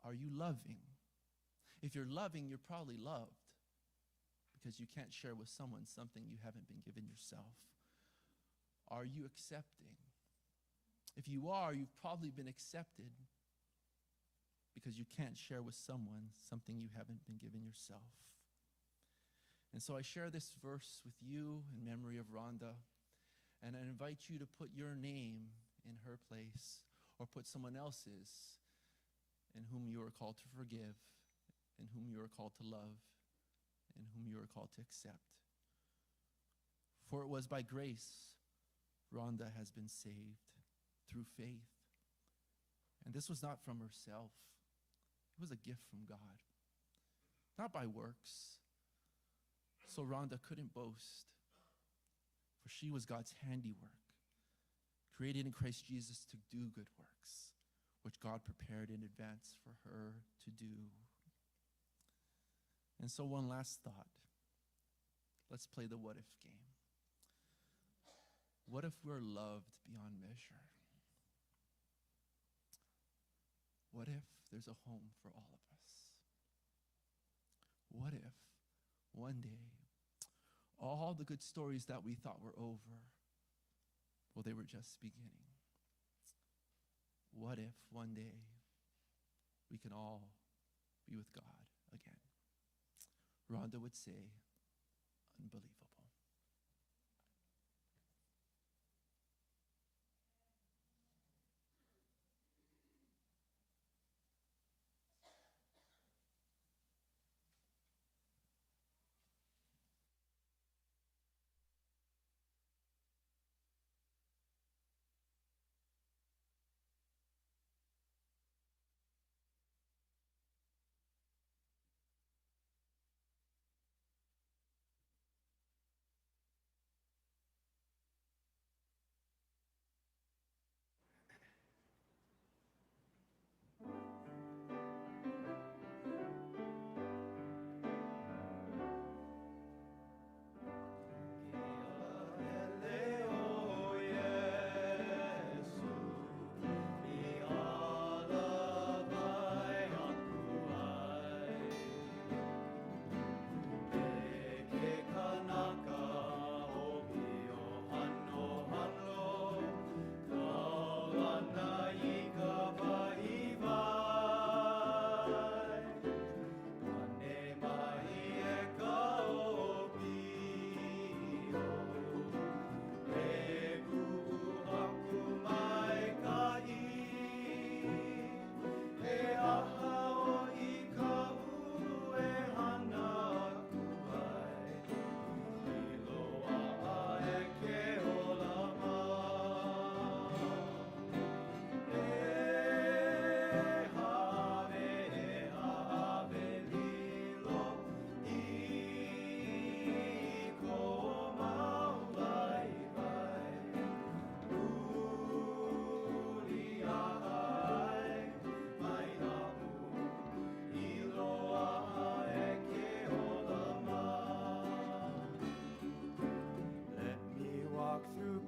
O: Are you loving? If you're loving, you're probably loved, because you can't share with someone something you haven't been given yourself. Are you accepting? If you are, you've probably been accepted, because you can't share with someone something you haven't been given yourself. And so I share this verse with you in memory of Rhonda, and I invite you to put your name in her place, or put someone else's in whom you are called to forgive, in whom you are called to love, in whom you are called to accept. For it was by grace Rhonda has been saved through faith. And this was not from herself. It was a gift from God, not by works. So Rhonda couldn't boast, for she was God's handiwork, created in Christ Jesus to do good works, which God prepared in advance for her to do. And so one last thought. Let's play the what if game. What if we're loved beyond measure? What if there's a home for all of us? What if one day all the good stories that we thought were over, well, they were just beginning? What if one day we can all be with God again? Rhonda would say, unbelievable.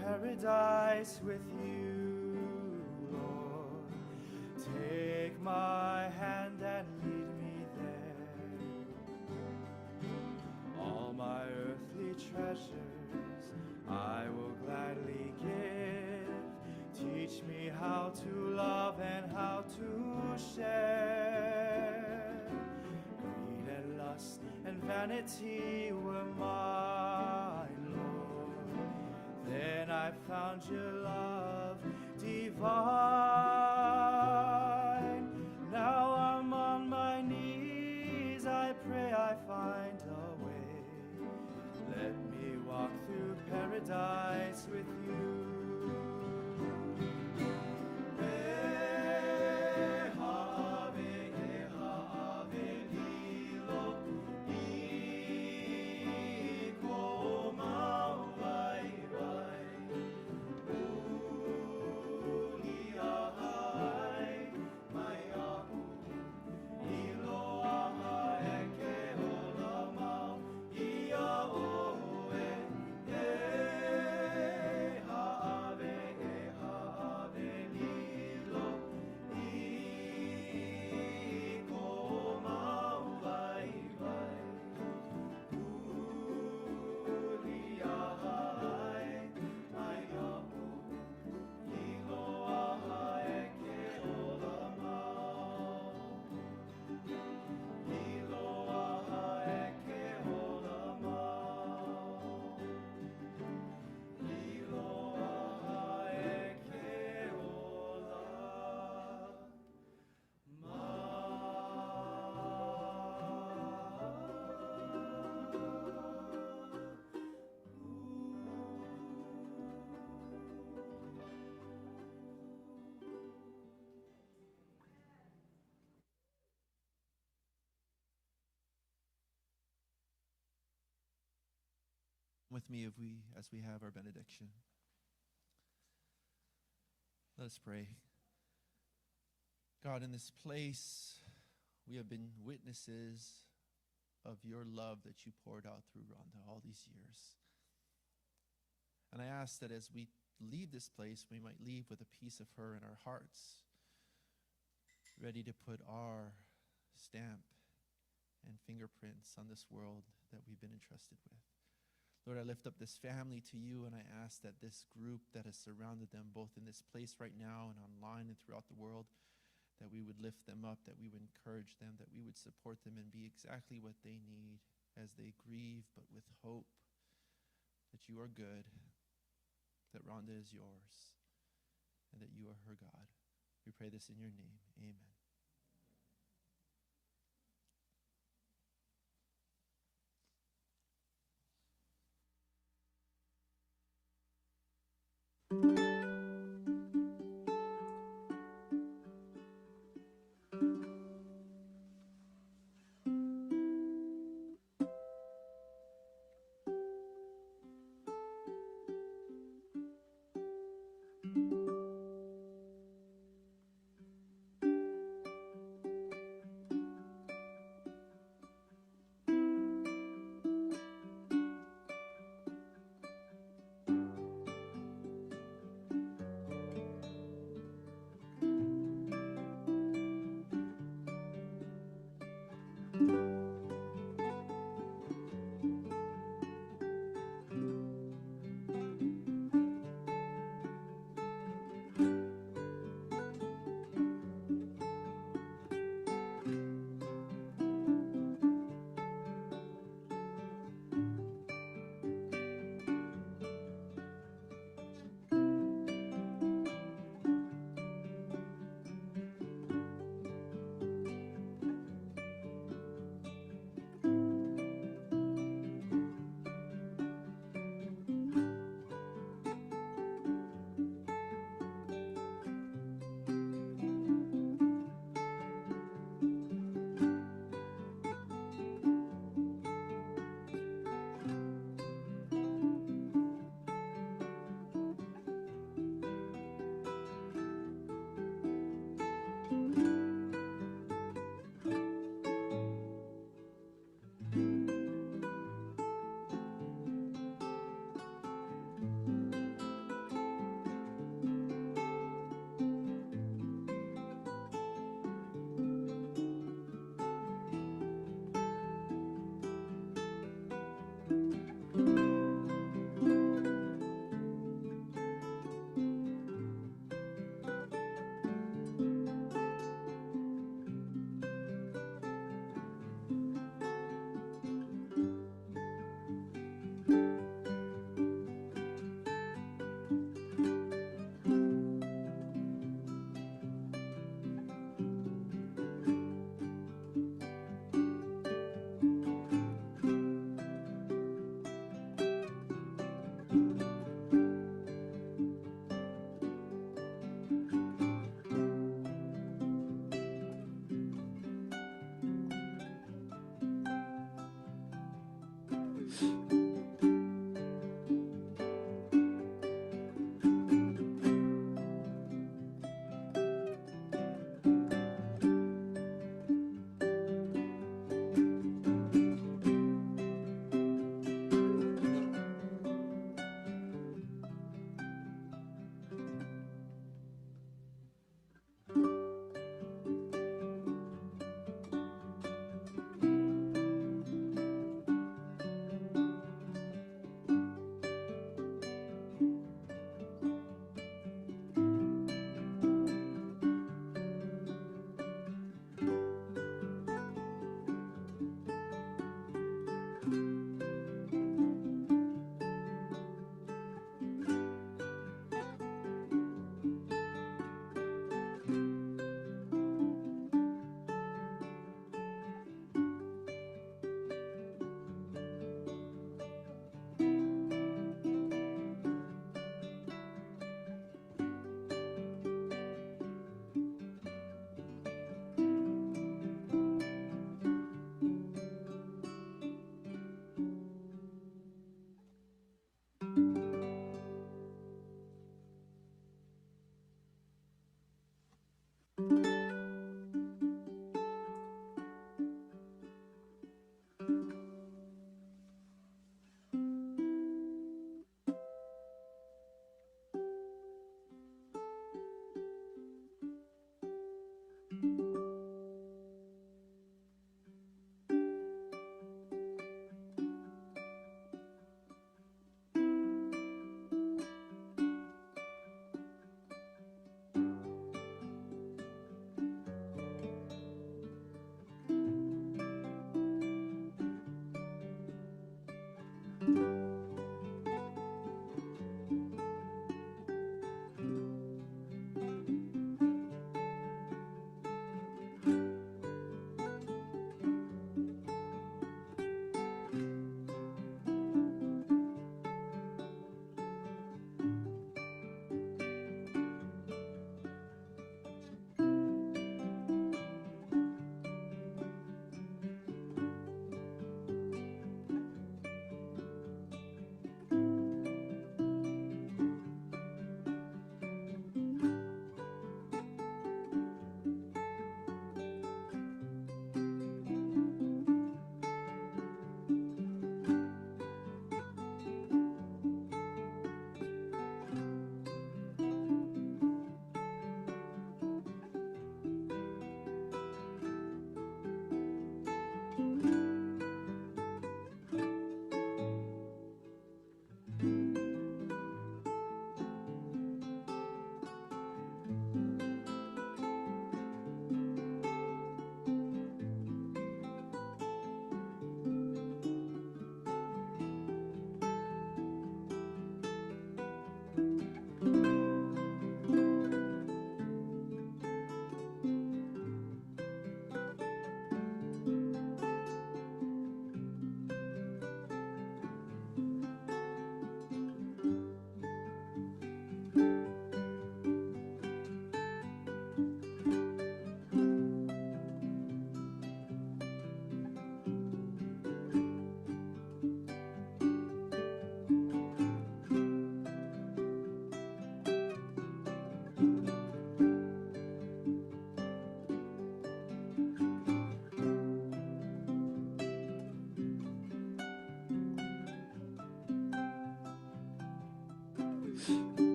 P: Paradise with you, Lord. Take my hand and lead me there. All my earthly treasures I will gladly give. Teach me how to love and how to share. Greed and lust and vanity were mine, Lord. Then I found your love divine. Now I'm on my knees, I pray I find a way. Let me walk through paradise with you.
O: with me as we have our benediction. Let us pray. God, in this place, we have been witnesses of your love that you poured out through Rhonda all these years. And I ask that as we leave this place, we might leave with a piece of her in our hearts, ready to put our stamp and fingerprints on this world that we've been entrusted with. Lord, I lift up this family to you, and I ask that this group that has surrounded them, both in this place right now and online and throughout the world, that we would lift them up, that we would encourage them, that we would support them and be exactly what they need as they grieve, but with hope that you are good, that Rhonda is yours, and that you are her God. We pray this in your name. Amen.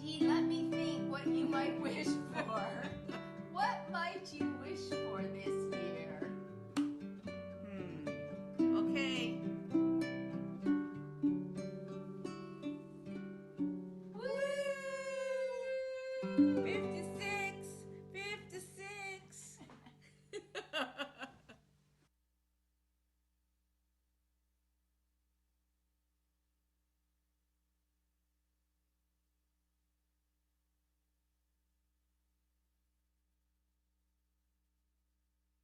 C: Gee, let me think what you might wish for. What might you wish for this year?
G: Okay.
C: Woo! 50